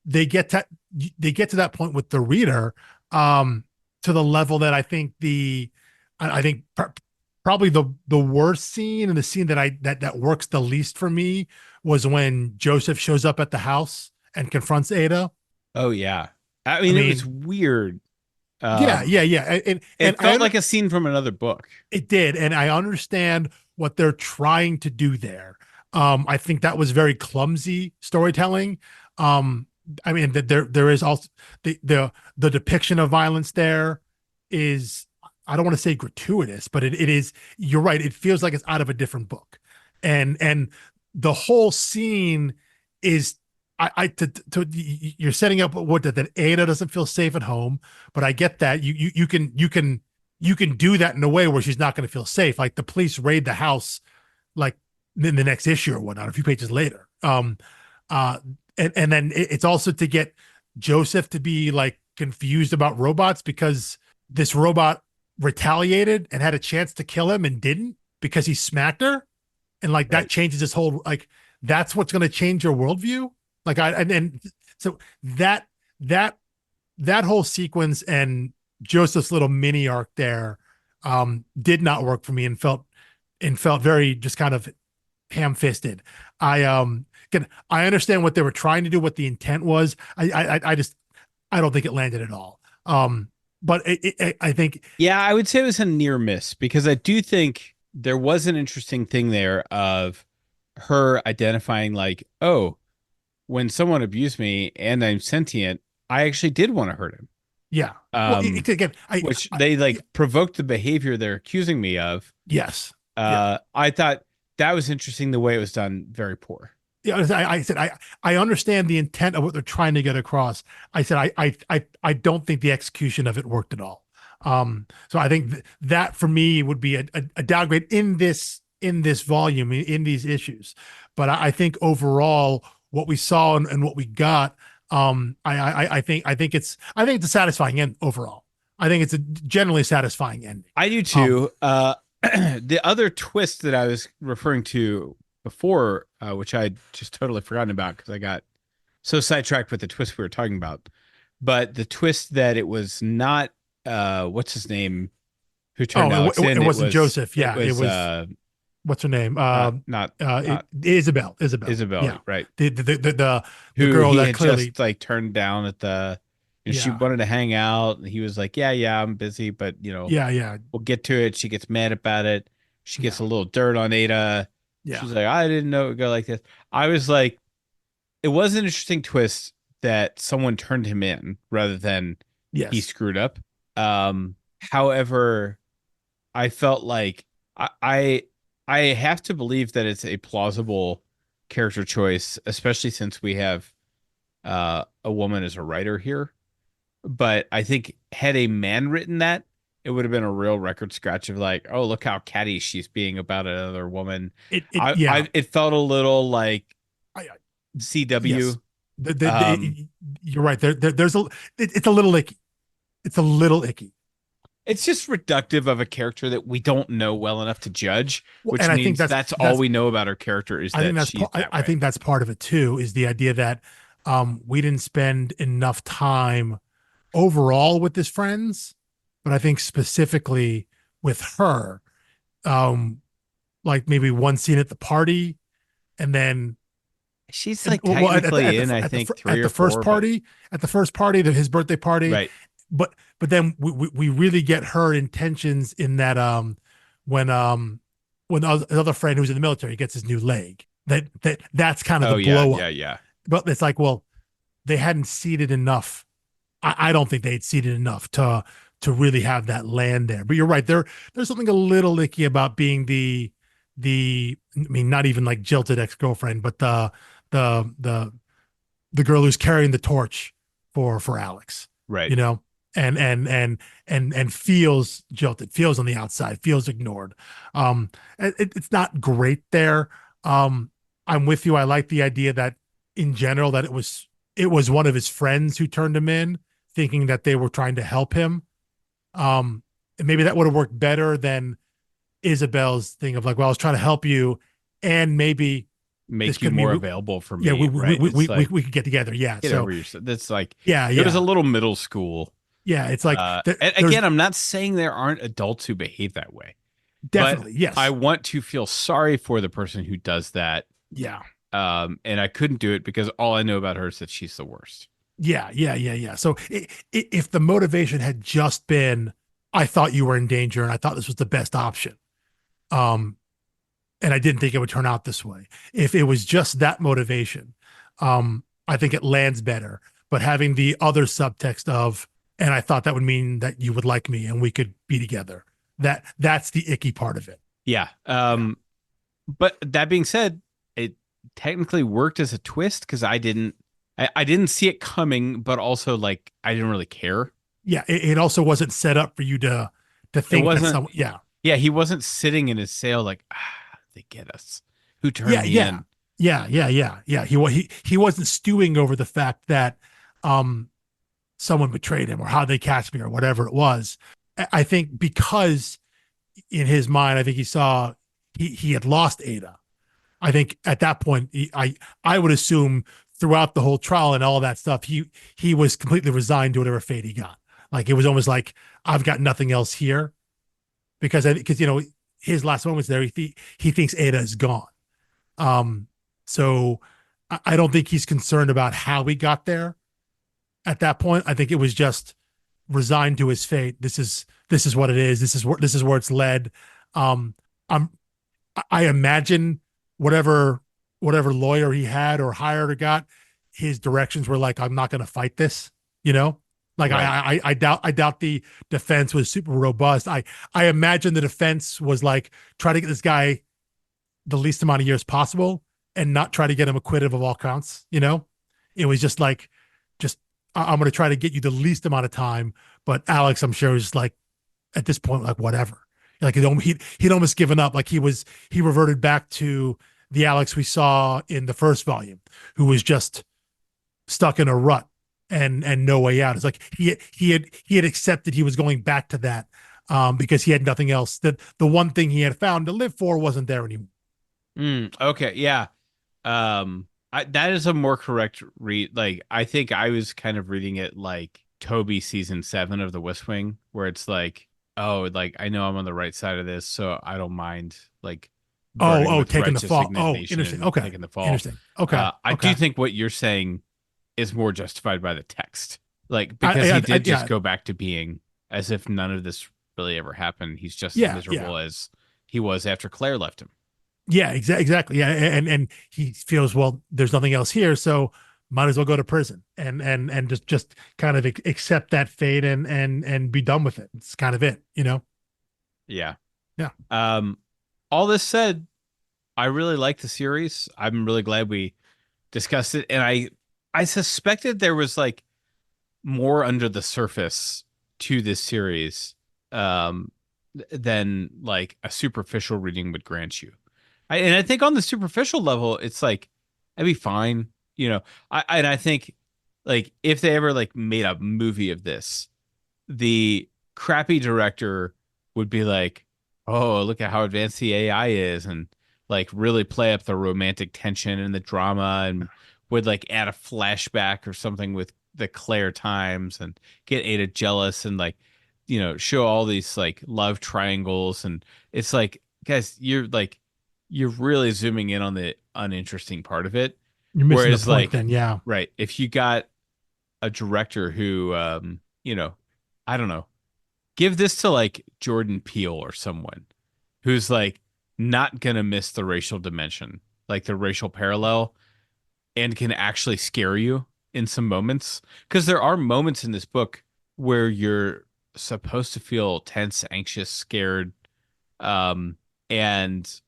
they get to, they get to that point with the reader, to the level that I think probably the worst scene and the scene that works the least for me was when Joseph shows up at the house and confronts Ada. Oh yeah. I I mean, it was mean, weird. yeah, Um, yeah, yeah, and it felt like a scene from another book. it did, and I understand what they're trying to do there. I think that was very clumsy storytelling. Um, I mean, that there is also the depiction of violence there is, I don't want to say gratuitous, but it is. You're right. It feels like it's out of a different book, and the whole scene is. You're setting up what that Ada doesn't feel safe at home, but I get that you can do that in a way where she's not going to feel safe. Like the police raid the house, like in the next issue or whatnot, a few pages later. Uh, and then it's also to get Joseph to be like confused about robots because this robot retaliated and had a chance to kill him and didn't because he smacked her, and like that Right. changes his whole like that's what's going to change your worldview. Like and so that that that whole sequence and Joseph's little mini arc there did not work for me and felt very just kind of ham-fisted. Again, I understand what they were trying to do, what the intent was. I just I don't think it landed at all. But I think Yeah, I would say it was a near miss because I do think there was an interesting thing there of her identifying like, oh, when someone abused me and I'm sentient, I actually did want to hurt him. yeah. Well, Um, again, which they like provoked the behavior they're accusing me of. yes, yeah. I thought that was interesting the way it was done, very poor. Yeah, I said I understand the intent of what they're trying to get across. I said I don't think the execution of it worked at all. So I think that for me would be a downgrade in this volume in these issues. But I think overall what we saw and what we got, I think it's a satisfying end overall. I think it's a generally satisfying ending. I do Um, too. The other twist that I was referring to before, which I just totally forgotten about because I got so sidetracked with the twist we were talking about, but the twist that it was not what's his name who turned oh, Alex in, it wasn't Joseph. it Yeah, it was was what's her name? Not Isabel. Isabel, Yeah, right? the Who girl he that had just clearly, like turned down at the, she yeah, wanted to hang out, and he was like, yeah, I'm busy, but yeah, we'll get to it. She gets mad about it. She gets yeah, a little dirt on Ada. yeah, She's like, I didn't know it would go like this. I was like, it was an interesting twist that someone turned him in rather than he yes. screwed up. However, I felt like I have to believe that it's a plausible character choice, especially since we have a woman as a writer here. But I think had a man written that, it would have been a real record scratch of like, oh, look how catty she's being about another woman. Yeah. It felt a little like I yes. CW. Um, You're right. There's it's a little icky. It's a little icky. it's just reductive of a character that we don't know well enough to judge, Well, which and I think means that's all we know about her character is I think that she's that I way. think that's part of it too, is the idea that we didn't spend enough time overall with his friends, but I think specifically with her, um, like maybe one scene at the party, and then She's and like technically in, I at think, three at or the first four, but party, his birthday party, right. but then we really get her intentions in that when the other friend who's in the military gets his new leg, that's kind of the Oh yeah, blow yeah, up. yeah. But it's like, well, they hadn't seeded enough. I don't think they had seeded enough to really have that land there. But you're right. There's something a little icky about being the I mean, not even like jilted ex girlfriend, but the the the girl who's carrying the torch for Alex, Right. you know, and feels jilted, feels on the outside, feels ignored. It's not great there. Um, I'm with you. I like the idea that in general that it was one of his friends who turned him in, thinking that they were trying to help him. And maybe that would have worked better than Isabel's thing of like, well, I was trying to help you, and maybe this Make you could more mean, available for yeah, me, right? It's like, we could get together. Yeah. get So over yourself. That's like, yeah, it was a yeah, little middle school. yeah. It's like And there's again, I'm not saying there aren't adults who behave that way, but definitely I yes, want to feel sorry for the person who does that. yeah, And I couldn't do it because all I know about her is that she's the worst. yeah. So if the motivation had just been, I thought you were in danger and I thought this was the best option, um, and I didn't think it would turn out this way. If it was just that motivation, I think it lands better. But having the other subtext of, and I thought that would mean that you would like me and we could be together. That's the icky part of it. Yeah. Yeah. But that being said, it technically worked as a twist because I didn't see it coming, but also like I didn't really care. Yeah. It also wasn't set up for you to It think that wasn't, some, yeah. yeah, he wasn't sitting in his cell like, they get us. Who turned Yeah, me yeah. in? Yeah. He wasn't stewing over the fact that um someone betrayed him or how they catch me or whatever it was. I think because in his mind, I think he saw he had lost Ada. I think at that point, I would assume throughout the whole trial and all that stuff, he was completely resigned to whatever fate he got. Like it was almost like I've got nothing else here because his last moments there, he thinks Ada is gone. Um, so I don't think he's concerned about how he got there at that point. I think it was just resigned to his fate. This is what it is. This is where it's led. Um, I'm I imagine whatever whatever lawyer he had or hired or got, his directions were like, I'm not going to fight this. You know, like Right. I doubt the defense was super robust. I imagine the defense was like try to get this guy the least amount of years possible and not try to get him acquitted of all counts. It was just like, just I'm going to try to get you the least amount of time. But Alex, I'm sure, was like at this point, like whatever. Like he'd almost given up. Like he reverted back to the Alex we saw in the first volume, who was just stuck in a rut and no way out. It's like he had accepted he was going back to that because he had nothing else. That the one thing he had found to live for wasn't there anymore. Okay. Yeah. That is a more correct read. Like, I think I was kind of reading it like Toby season 7 of The West Wing, where it's like, oh, like I know I'm on the right side of this, so I don't mind like burning with taking the righteous fall. Oh, indignation interesting. and Okay. taking the fall. Interesting. Okay. I do Okay. think what you're saying is more justified by the text, like because he did just Yeah. go back to being as if none of this really ever happened. He's just as Yeah. Yeah. miserable as he was after Claire left him. Yeah, exactly. Yeah, and he feels, well, there's nothing else here, so might as well go to prison and just kind of accept that fate and be done with it. It's kind of it, you know. Yeah. Yeah. Um, all this said, I really like the series. I'm really glad we discussed it, and I suspected there was like more under the surface to this series um than like a superficial reading would grant you. And I think on the superficial level, it's like I'd be fine. And I think like if they ever like made a movie of this, the crappy director would be like, "Oh, look at how advanced the AI is," and like really play up the romantic tension and the drama, and would like add a flashback or something with the Claire times and get Ada jealous and like, show all these like love triangles. And it's like, guys, you're really zooming in on the uninteresting part of it. You're missing the Whereas point like, then. Yeah. right, if you got a director who, I don't know, give this to like Jordan Peele or someone who's like not gonna miss the racial dimension, like the racial parallel, and can actually scare you in some moments. Because there are moments in this book where you're supposed to feel tense, anxious, scared. And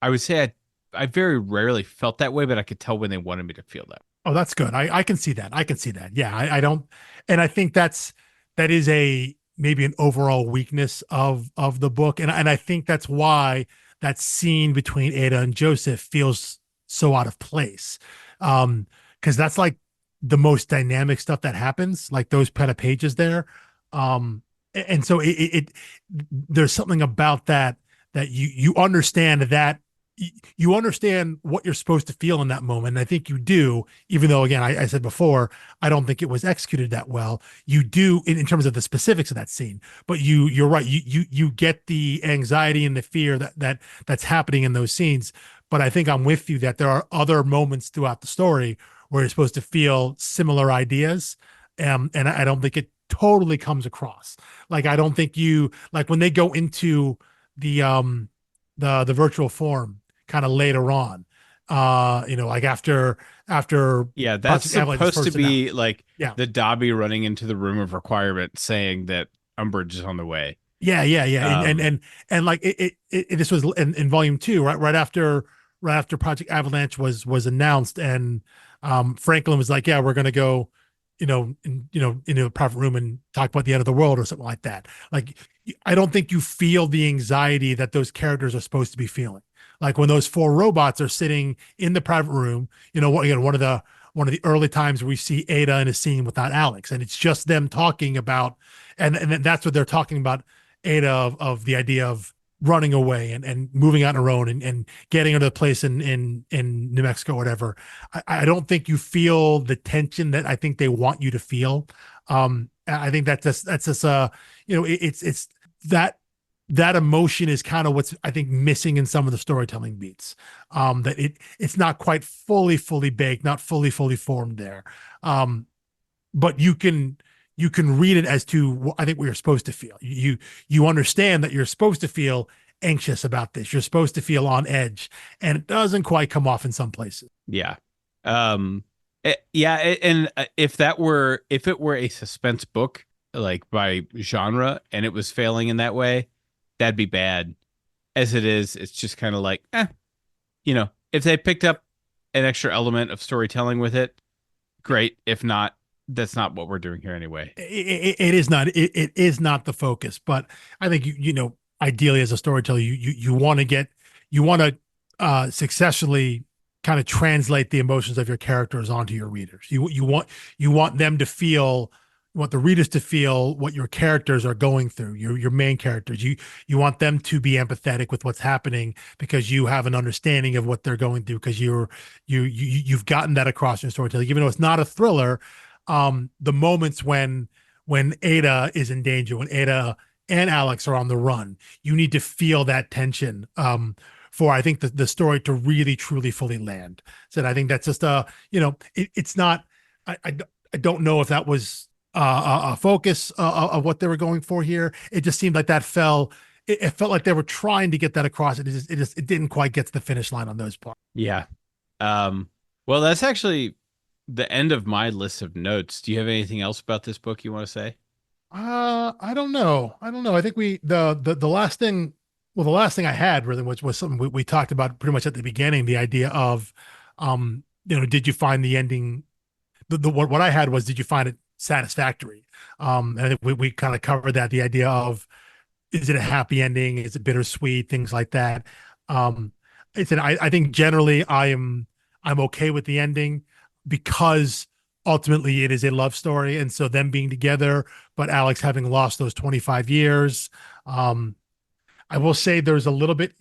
I would say I very rarely felt that way, but I could tell when they wanted me to feel that. Oh, that's good. I can see that. I can see that. Yeah, I don't, and I think that is a maybe an overall weakness of the book, and I think that's why that scene between Ada and Joseph feels so out of place, because that's like the most dynamic stuff that happens, like those kind of pages there, and so it there's something about that you understand that you understand what you're supposed to feel in that moment. And I think you do, even though, again, I said before, I don't think it was executed that well. You do in terms of the specifics of that scene, but you're right. You get the anxiety and the fear that's happening in those scenes. But I think I'm with you that there are other moments throughout the story where you're supposed to feel similar ideas. And I don't think it totally comes across. Like, I don't think you, like when they go into the, the virtual form kind of later on, like after Yeah, that's Project Avalanche is supposed to first announced. be like Yeah. the Dobby running into the room of requirement saying that Umbridge is on the way. Yeah, Um, and like this was in volume two, right after Project Avalanche was announced, and Franklin was like, yeah, we're gonna go, into a private room and talk about the end of the world or something like that. Like, I don't think you feel the anxiety that those characters are supposed to be feeling. Like when those four robots are sitting in the private room, one of the early times we see Ada in a scene without Alex, and it's just them talking about, and that's what they're talking about, Ada, of the idea of running away and moving out on her own and getting into a place in New Mexico or whatever. I don't think you feel the tension that I think they want you to feel. I think that's just it's that that emotion is kind of what's, I think, missing in some of the storytelling beats. That it's not quite fully baked, not fully formed there. But you can read it as to, I think, what you're supposed to feel. You understand that you're supposed to feel anxious about this. You're supposed to feel on edge, and it doesn't quite come off in some places. yeah. Yeah, and if it were a suspense book like by genre and it was failing in that way, that'd be bad. As it is, it's just kind of like, if they picked up an extra element of storytelling with it, great. If not, that's not what we're doing here anyway. It is not the focus, but I think ideally as a storyteller, you want to successfully kind of translate the emotions of your characters onto your readers. You want them to feel, you want the readers to feel what your characters are going through, your main characters. You want them to be empathetic with what's happening because you have an understanding of what they're going through, because you've gotten that across in storytelling. Even though it's not a thriller, the moments when Ada is in danger, when Ada and Alex are on the run, you need to feel that tension, for I think the story to really truly fully land. So I think that's just it's not. I don't know if that was a focus of what they were going for here. It just seemed like that fell. It felt like they were trying to get that across. It didn't quite get to the finish line on those parts. Yeah. Um, well, that's actually the end of my list of notes. Do you have anything else about this book you want to say? I don't know. I don't know. I think the last thing, well, the last thing I had really was something we talked about pretty much at the beginning, the idea of, did you find the ending? What I had was, did you find it satisfactory? And I think we kind of covered that, the idea of, is it a happy ending? Is it bittersweet? Things like that. Um, I think generally I'm okay with the ending because ultimately it is a love story, and so them being together, but Alex having lost those 25 years. Um, I will say there's a little bit,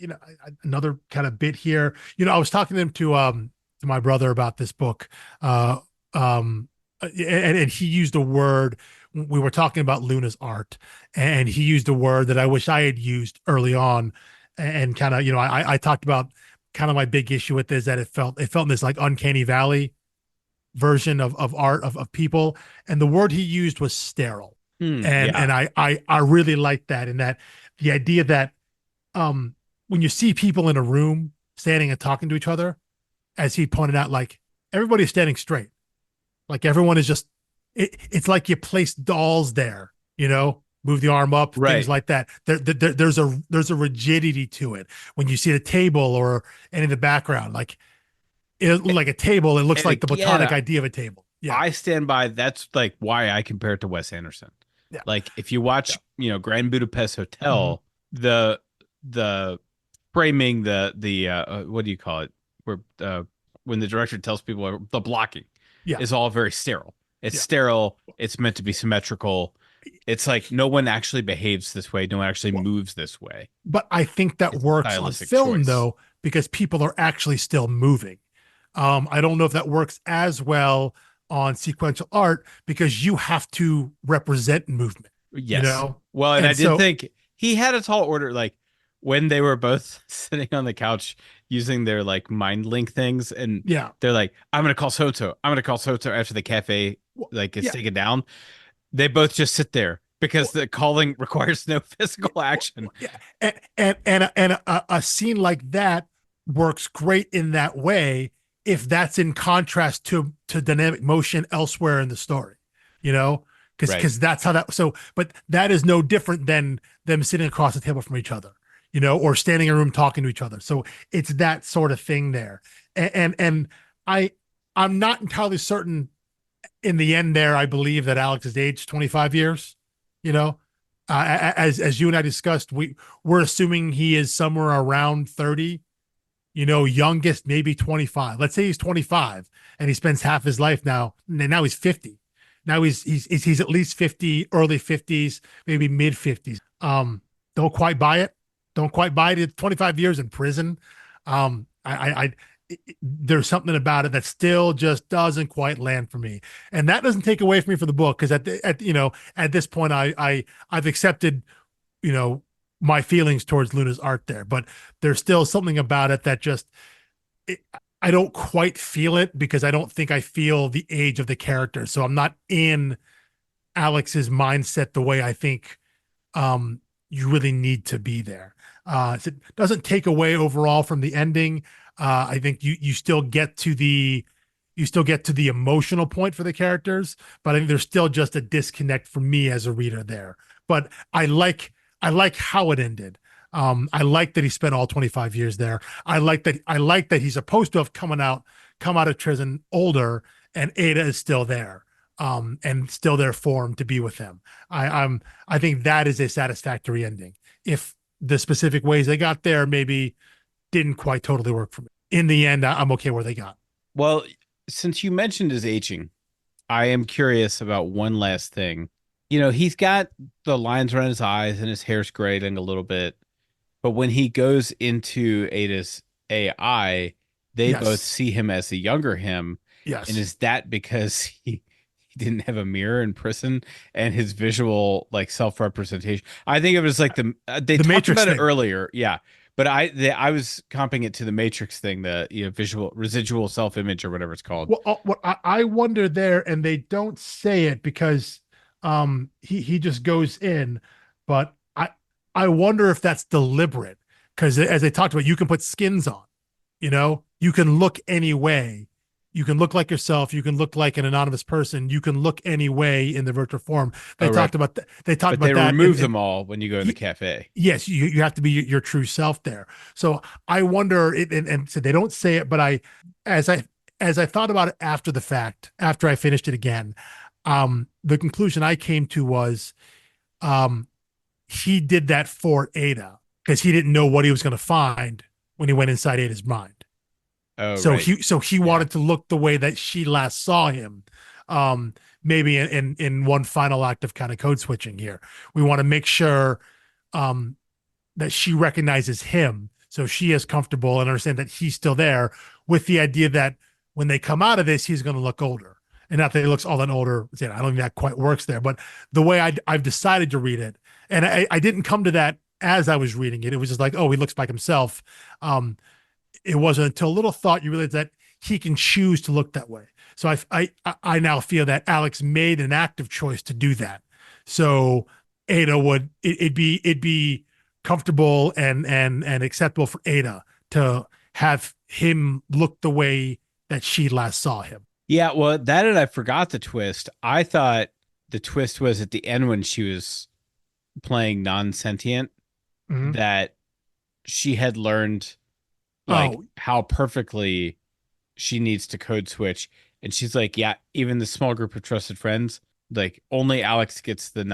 another kind of bit here. I was talking to my brother about this book, uh, and he used a word. We were talking about Luna's art, and he used a word that I wish I had used early on, and kind of, I talked about kind of my big issue with this, that it felt in this like uncanny valley version of art of people, and the word he used was sterile, and Yeah. I really like that, in that the idea that when you see people in a room standing and talking to each other, as he pointed out, like everybody's standing straight, like everyone is just, it's like you place dolls there, move the arm up, things Right. like that. There's a rigidity to it when you see the table or any of the background, like a table. It looks And like the again, platonic idea of a table. Yeah, I stand by that's like why I compare it to Wes Anderson. yeah, Like if you yeah. watch, Grand Budapest Mhm. Hotel, the framing, the what do you call it? Where when the director tells people the blocking Yeah, is all very sterile. It's yeah. sterile. It's meant to be symmetrical. It's like no one actually behaves this way. No one actually Well, moves this way. but I think that It's a works on stylistic film choice. though, because people are actually still moving. I don't know if that works as well on sequential art because you have to represent movement, you Yes. know? Well, and I And did so, think he had a tall order, like when they were both sitting on the couch using their like mind link things, and yeah, they're like, "I'm gonna call Soto. I'm gonna call Soto after the cafe well, like is yeah, taken down." They both just sit there because well, the calling requires no physical action. yeah. And a scene like that works great in that way if that's in contrast to dynamic motion elsewhere in the story, you know, Right. because that's how that. So, but that is no different than them sitting across the table from each other, or standing in a room talking to each other. So it's that sort of thing there, and I I'm not entirely certain in the end there. I believe that Alex is aged 25 years, you know. As you and I discussed, we're assuming he is somewhere around 30, youngest maybe 25. Let's say he's 25 and he spends half his life now. And now he's 50. Now he's at least 50, early 50s, maybe mid 50s. Don't quite buy it. Don't quite buy it. 25 years in prison. There's something about it that still just doesn't quite land for me, and that doesn't take away from me for the book, because at this point I've accepted you know my feelings towards Luna's art there, but there's still something about it that just it, I don't quite feel it, because I don't think I feel the age of the character, so I'm not in Alex's mindset the way I think you really need to be there. So it doesn't take away overall from the ending. I think you still get to the emotional point for the characters, but I think there's still just a disconnect for me as a reader there. But I like how it ended. I like that he spent all 25 years there. I like that he's supposed to have come out of prison older, and Ada is still there, and still there for him to be with him. I think that is a satisfactory ending. If the specific ways they got there maybe didn't quite totally work for me, in the end, I'm okay where they got. Well, since you mentioned his aging, I am curious about one last thing. He's got the lines around his eyes and his hair's graying a little bit. But when he goes into Ada's AI, they both Yes, see him as the younger him. And yes. is that because he didn't have a mirror in prison and his visual like self-representation? I think it was like they The talked Matrix about it thing. earlier. Yeah. But I was comping it to the Matrix thing, the visual residual self image or whatever it's called. Well, what I wonder there, and they don't say it because he just goes in, but I wonder if that's deliberate because as they talked about, you can put skins on, you can look any way. You can look like yourself. You can look like an anonymous person. You can look any way in the virtual form. They Oh, right. talked about They talked But about they that, remove them all when you go in the y- cafe. yes, you have to be your true self there. So I wonder, and so they don't say it, but as I as I thought about it after the fact, after I finished it again, the conclusion I came to was, um, he did that for Ada because he didn't know what he was going to find when he went inside Ada's mind. Oh, So right. he Yeah. wanted to look the way that she last saw him. Maybe in one final act of kind of code switching here, we want to make sure um, that she recognizes him, so she is comfortable and understand that he's still there, with the idea that when they come out of this, he's going to look older. And not that he looks all that older. I don't think that quite works there, but the way I've decided to read it, and I didn't come to that as I was reading it. It was just like, oh, he looks like himself. Um, it wasn't until a little thought you realize that he can choose to look that way. So I now feel that Alex made an active choice to do that. So Ada it'd be comfortable and acceptable for Ada to have him look the way that she last saw him. Yeah, well, that and I forgot the twist. I thought the twist was at the end when she was playing non-sentient Mm-hmm. that she had learned like Oh, how perfectly she needs to code switch. And she's like, yeah, even the small group of trusted friends, like only Alex gets the mm-hmm.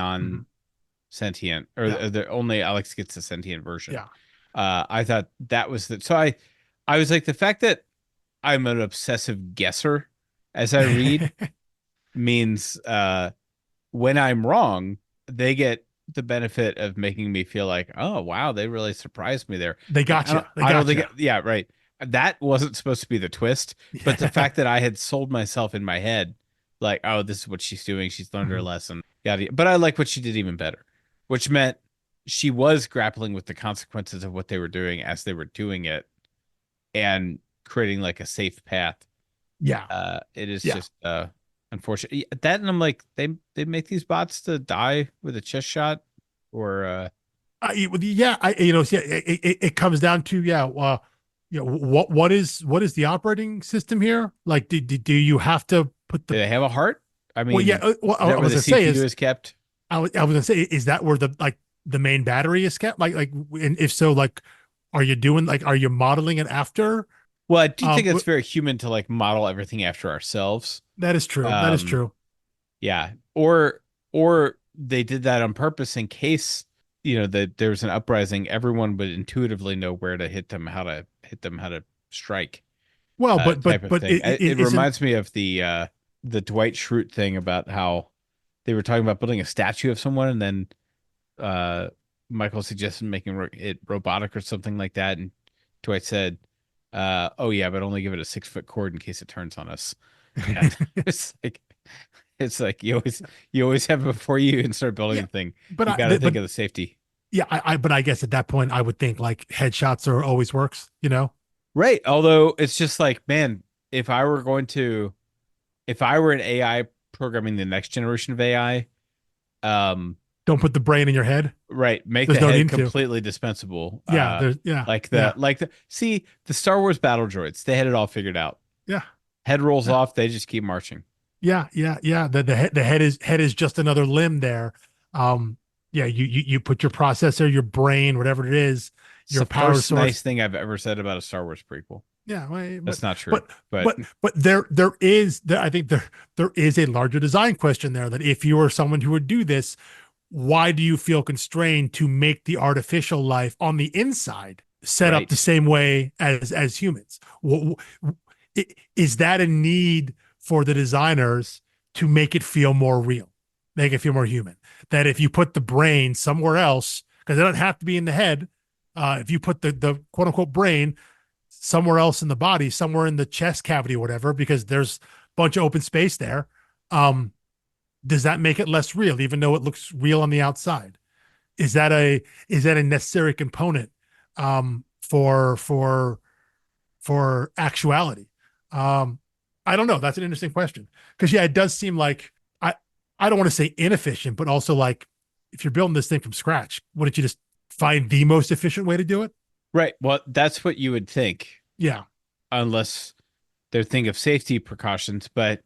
non-sentient or Yeah, the only Alex gets the sentient version. yeah. I thought that was the so I was like the fact that I'm an obsessive guesser as I read means when I'm wrong, they get the benefit of making me feel like, oh wow, they really surprised me there. They Like got you. They I don't got think you. yeah, right. That wasn't supposed to be the twist, but the Yeah. fact that I had sold myself in my head, like, oh, this is what she's doing. She's learned her Mhm. lesson. Yeah, but I like what she did even better, which meant she was grappling with the consequences of what they were doing as they were doing it and creating like a safe path. Yeah. It is Yeah. just unfortunate. Yeah, that and I'm like they make these bots to die with a chest shot or Yeah, yeah, it comes down to, yeah, what is the operating system here? Like, do you have to put do the, they have a heart? I well, yeah, mean, what is I that where was the gonna say CPU is, is kept? I was gonna say, is that where the main battery is kept? And if so, like, are you modeling it after? Well, I do think it's What very human to like model everything after ourselves. That is true. That is Um, true. yeah, or they did that on purpose in case that there was an uprising. Everyone would intuitively know where to hit them, how to hit them, how to strike. Well, Type of thing. It isn't, reminds me of the Dwight Schrute thing about how they were talking about building a statue of someone, and then uh, Michael suggested making it robotic or something like that, and Dwight said, "Oh yeah, but only give it a 6 foot cord in case it turns on us." And it's like you always have it before you even start building yeah, the thing. but You got to think of the safety, but I guess at that point I would think like headshots are always works, right? Although it's just like, man, if I were going to if I were an AI programming the next generation of AI, Don't put the brain in your head. right, make There's the no head need to. completely dispensable. Yeah, there's yeah, Like the yeah, like the see the Star Wars battle droids, they had it all figured out. yeah, Head rolls yeah, off, they just keep marching. yeah. The head is just another limb there. Um, yeah, you put your processor, your brain, whatever it is, It's your the power first source. nice thing I've ever said about a Star Wars prequel. Yeah, That's not true, but but but I think there is a larger design question there, that if you were someone who would do this, why do you feel constrained to make the artificial life on the inside set up the right, same way as humans? Is that a need for the designers to make it feel more real, make it feel more human? That if you put the brain somewhere else, because it doesn't have to be in the head, if you put the quote unquote brain somewhere else in the body, somewhere in the chest cavity or whatever, because there's a bunch of open space there, um, does that make it less real, even though it looks real on the outside? Is that a necessary component for actuality. Um, I don't know. That's an interesting question because yeah, it does seem like I don't want to say inefficient, but also like if you're building this thing from scratch, wouldn't you just find the most efficient way to do it? Right. Well, that's what you would think, Yeah, unless they're thinking of safety precautions. But,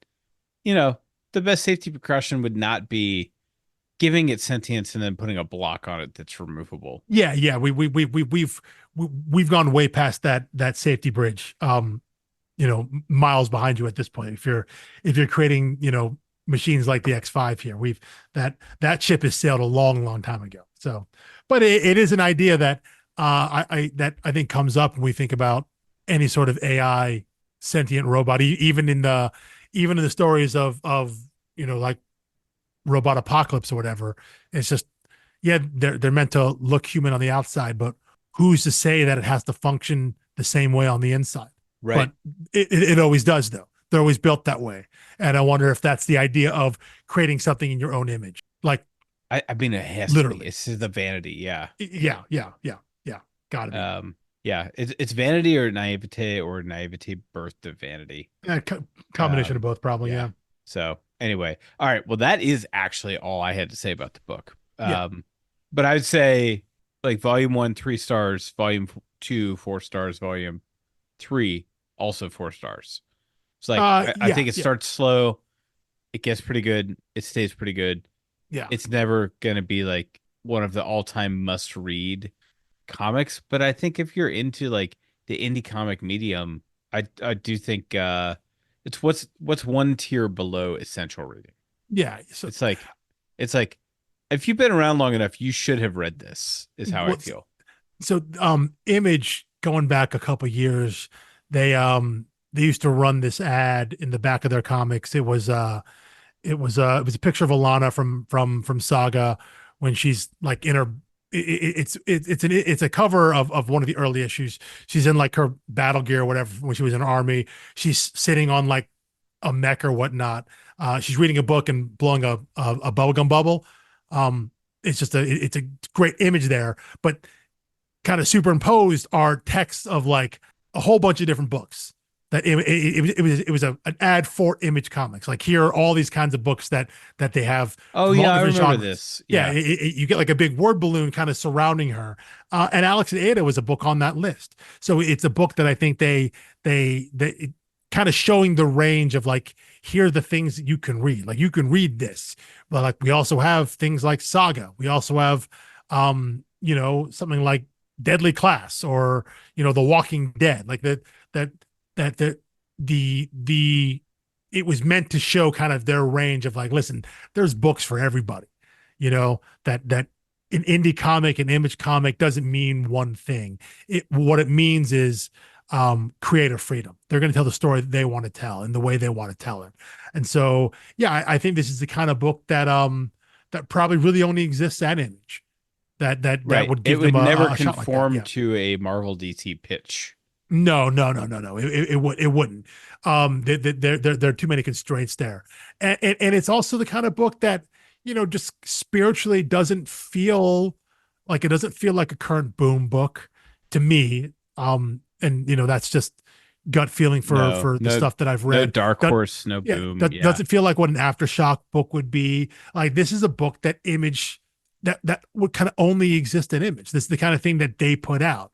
you know, the best safety precaution would not be giving it sentience and then putting a block on it that's removable. yeah. We've gone way past that safety bridge. Miles behind you at this point. If you're creating, machines like the X5 here, we've that ship has sailed a long, long time ago. So, but it is an idea that that I think comes up when we think about any sort of AI sentient robot, even in the stories of like robot apocalypse or whatever. It's just yeah, they're meant to look human on the outside, but who's to say that it has to function the same way on the inside? Right. But it always does, though. They're always built that way. And I wonder if that's the idea of creating something in your own image. Like I mean, it has to be. literally. It's the vanity. Yeah. Yeah. Gotta be. Yeah. It's vanity or naivete birthed of vanity. Combination of both, probably. Yeah. Yeah. So anyway, all right. Well, that is actually all I had to say about the book. Yeah. But I would say like volume one, 3 stars, volume two, 4 stars, volume three, also 4 stars. It's like I Yeah. think it Yeah. starts slow, it gets pretty good, it stays pretty good. Yeah. It's never gonna be like one of the all-time must-read comics, but I think if you're into like the indie comic medium, I do think it's what's one tier below essential reading. Yeah. So, It's like it's like if you've been around long enough, you should have read this, is how I what's feel. so Image going back a couple years, they used to run this ad in the back of their comics. It was a picture of Alana from Saga when she's like in her it's a cover of one of the early issues. She's in like her battle gear or whatever when she was in the army. She's sitting on like a mech or whatnot. She's reading a book and blowing a bubblegum bubble. It's a great image there, but kind of superimposed are texts of like a whole bunch of different books that it was an ad for Image Comics. Like here are all these kinds of books that they have Oh from all yeah, I different remember genres. this. Yeah, Yeah. you get like a big word balloon kind of surrounding her. And Alex and Ada was a book on that list. So it's a book that I think they kind of showing the range of like here are the things that you can read. Like you can read this, but like we also have things like Saga. We also have something like Deadly Class or The Walking Dead. Like that the it was meant to show kind of their range of like, listen, there's books for everybody. That an indie comic, an Image comic doesn't mean one thing. What it means is creative freedom. They're going to tell the story that they want to tell and the way they want to tell it. And so, yeah, I think this is the kind of book that probably really only exists at Image. That Right. would It give them would never a shot like that. conform Yeah. to a Marvel DC pitch. No. It wouldn't. There are too many constraints there, and it's also the kind of book that just spiritually doesn't feel like it doesn't feel like a current boom book to me. And that's just gut feeling for No, for the no, stuff that I've no read. Dark That Horse, no yeah, Boom. that Yeah. doesn't feel like what an Aftershock book would be. Like this is a book that Image that would kind of only exist in Image. This is the kind of thing that they put out.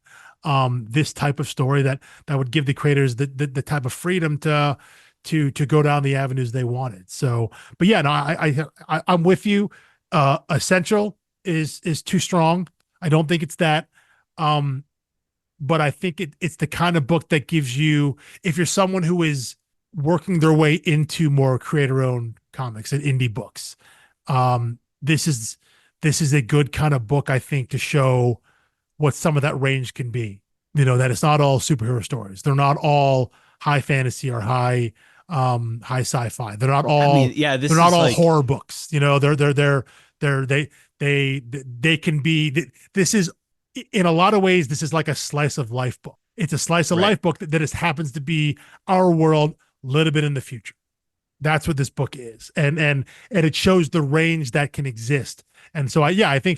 This type of story that would give the creators the type of freedom to go down the avenues they wanted. So, but yeah, no, I'm with you. Essential is too strong. I don't think it's that. But I think it's the kind of book that gives you, if you're someone who is working their way into more creator-owned comics and indie books, this is a good kind of book, I think, to show what some of that range can be. That it's not all superhero stories. They're not all high fantasy or high sci-fi. They're not I mean, all yeah, they're this not is all like horror books. They can be. This is in a lot of ways, this is like a slice of life book. It's a slice of right, life book that just happens to be our world a little bit in the future. That's what this book is. And it shows the range that can exist. And so I think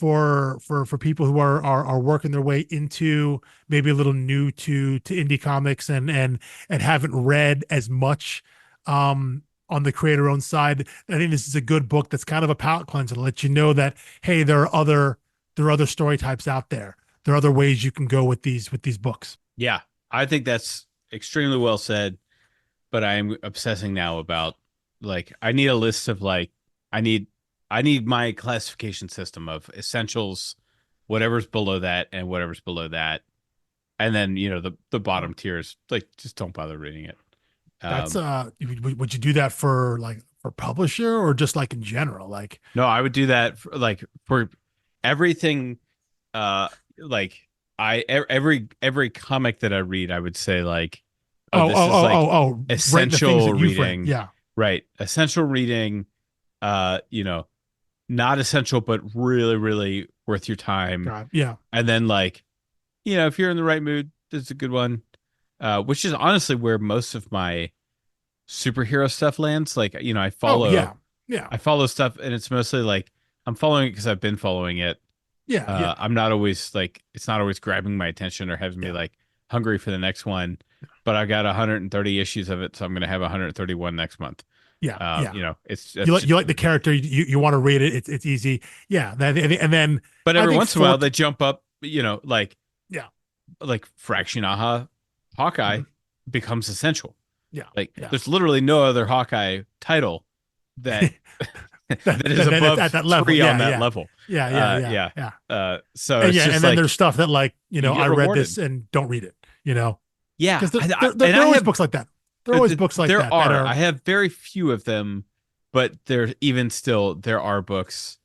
for people who are working their way into maybe a little new to indie comics and haven't read as much on the creator owned side. I think this is a good book that's kind of a palate cleanser to let you know that, hey, there are other story types out there. There are other ways you can go with these books. Yeah, I think that's extremely well said. But I'm obsessing now about like I need a list of like I need I need my classification system of essentials, whatever's below that and whatever's below that, and then the bottom tiers like just don't bother reading it. That's Um, would you do that for like for publisher or just like in general? Like, no, I would do that for everything. Uh, like every comic that I read, I would say like, oh, this is like right, the things essential that you've read. reading, Yeah. right? Essential reading. Not essential, but really, really worth your time. God. Yeah. And then like, if you're in the right mood, this is a good one. Which is honestly where most of my superhero stuff lands. Like, Oh yeah. Yeah. I follow stuff and it's mostly like I'm following it because I've been following it. Yeah. Yeah. I'm not always like it's not always grabbing my attention or having me Yeah. like hungry for the next one. But I got 130 issues of it, so I'm gonna have 131 next month. Yeah. Yeah. It's You that's like just you like the character. You want to read it. It's easy. Yeah. And then but I every think once in a while fourth. they jump up, Yeah. like Fraction Aha Hawkeye Mhm. becomes essential. Yeah. Like Yeah. there's literally no other Hawkeye title that that, that is that's above at that level. three on Yeah. that Yeah. level. Yeah. Yeah. Yeah. Yeah. Yeah. So And it's yeah. just And then like there's stuff that like you I get read rewarded. this and don't read it. You know, Yeah, because there, I, there, there, and there are I always have books like that. There are always books like there that that are are. I have very few of them, but there even still there are books.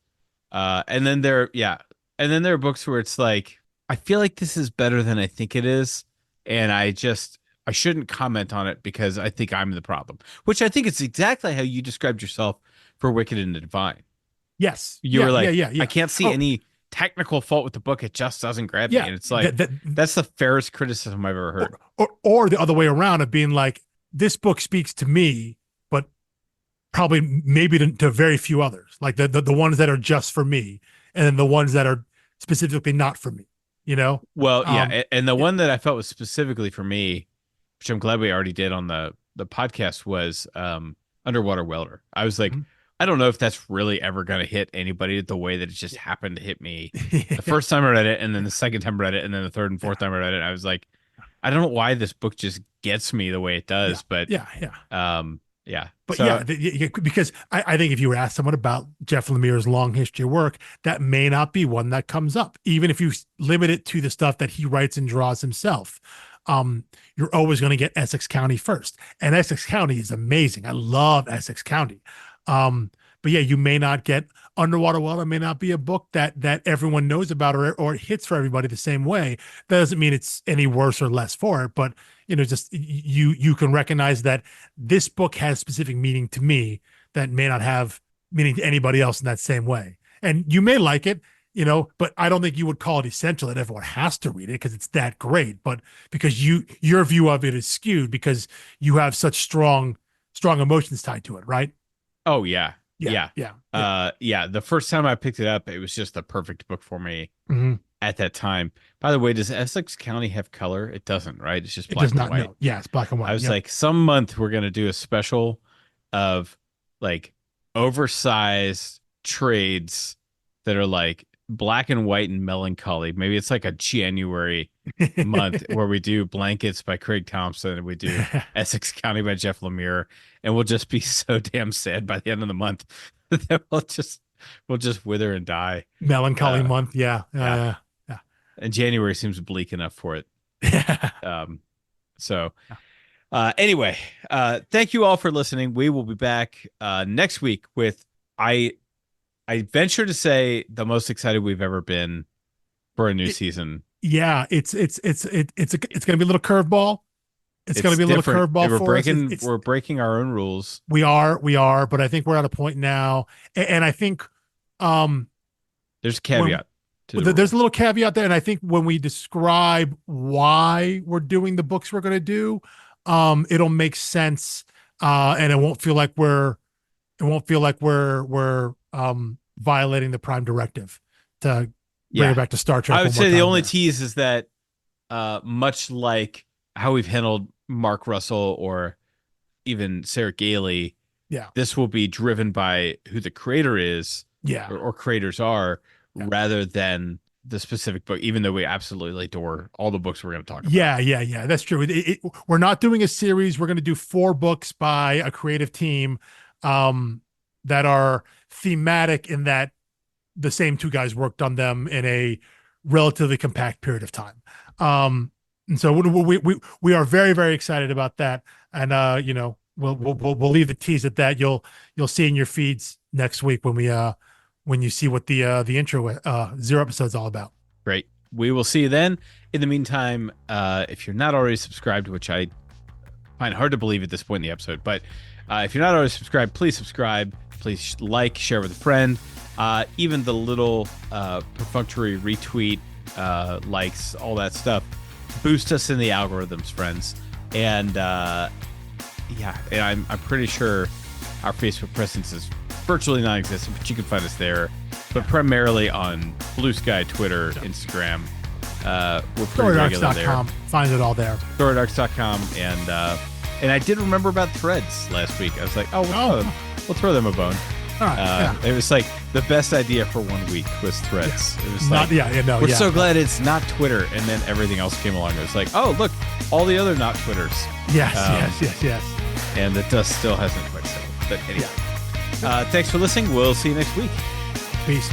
And then there are books where it's like I feel like this is better than I think it is, and I shouldn't comment on it because I think I'm the problem. Which I think is exactly how you described yourself for Wicked and the Divine. Yes. You were Yeah. Yeah. like, Yeah. I Yeah. can't see Oh, any technical fault with the book. It just doesn't grab me. yeah. And it's like, That that's the fairest criticism I've ever heard. or the other way around of being like, this book speaks to me, but probably maybe to very few others, like the ones that are just for me, and then the ones that are specifically not for me. You know, Well, yeah. um, And the yeah, one that I felt was specifically for me, which I'm glad we already did on the podcast, was Underwater Welder. I was like, I don't know if that's really ever going to hit anybody the way that it just happened to hit me the yeah, first time I read it, and then the second time I read it, and then the third and fourth time I read it. I was like, I don't know why this book just gets me the way it yeah, does, but yeah, yeah. yeah. But So yeah, because I think if you were asked someone about Jeff Lemire's long history of work, that may not be one that comes up, even if you limit it to the stuff that he writes and draws himself. You're always going to get Essex County first, and Essex County is amazing. I love Essex County. But yeah, you may not get Underwater Water. May not be a book that everyone knows about or it hits for everybody the same way. That doesn't mean it's any worse or less for it, but just you can recognize that this book has specific meaning to me that may not have meaning to anybody else in that same way. And you may like it, but I don't think you would call it essential that everyone has to read it because it's that great. But because your view of it is skewed because you have such strong emotions tied to it, right? oh yeah. Yeah, Yeah. yeah, yeah. Yeah, the first time I picked it up, it was just the perfect book for me Mhm. at that time. By the way, does Essex County have color? It doesn't, right? It's just It does black and not white. know. Yeah, it's black and I white. was Yep. like, some month we're gonna do a special of like oversized trades that are like black and white and melancholy. Maybe it's like a January month where we do Blankets by Craig Thompson and we do Essex County by Jeff Lemire, and we'll just be so damn sad by the end of the month that we'll just wither and die. Melancholy Uh, month. Yeah. yeah, Yeah. and January seems bleak enough for it. Yeah. Um, so anyway, thank you all for listening. We will be back next week with I I venture to say the most excited we've ever been for a new It- season. yeah. It's going to be a little curveball. It's going to It's be a little different. curveball We're for us. breaking we're breaking our own rules. We are, but I think we're at a point now, and I think um There's a when caveat to the there's a rule. little caveat there, and I think when we describe why we're doing the books we're going to do, it'll make sense, and it won't feel like we're violating the Prime Directive to bring Yeah. it back to Star Trek I would one more say the time only there. tease is that much like how we've handled Mark Russell or even Sarah Gailey, Yeah. this will be driven by who the creator is Yeah. or creators are Yeah. rather than the specific book, even though we absolutely adore all the books we're going to talk about. Yeah. That's true. We're not doing a series. We're going to do 4 books by a creative team that are thematic in that the same 2 guys worked on them in a relatively compact period of time. And so we are very, very excited about that. And we'll leave the tease at that. You'll see in your feeds next week when you see what the intro 0 episode's all about. Great. We will see you then. In the meantime, if you're not already subscribed, which I find hard to believe at this point in the episode, but if you're not already subscribed, please subscribe. Please like, share with a friend. Even the little perfunctory retweet, likes, all that stuff, boost us in the algorithms, friends. And I'm pretty sure our Facebook presence is virtually non-existent, but you can find us there. But primarily on Blue Sky, Twitter, Instagram. We're pretty regular there. Storydarks.com. Find it all there. Storydarks.com. And I did remember about Threads last week. I was like, we'll throw them a bone. All right, It was like the best idea for 1 week was Threads. It was like, we're so glad it's not Twitter. And then everything else came along. It was like, oh, look, all the other not Twitters. Yes. And the dust still hasn't quite settled. But anyway, thanks for listening. We'll see you next week. Peace.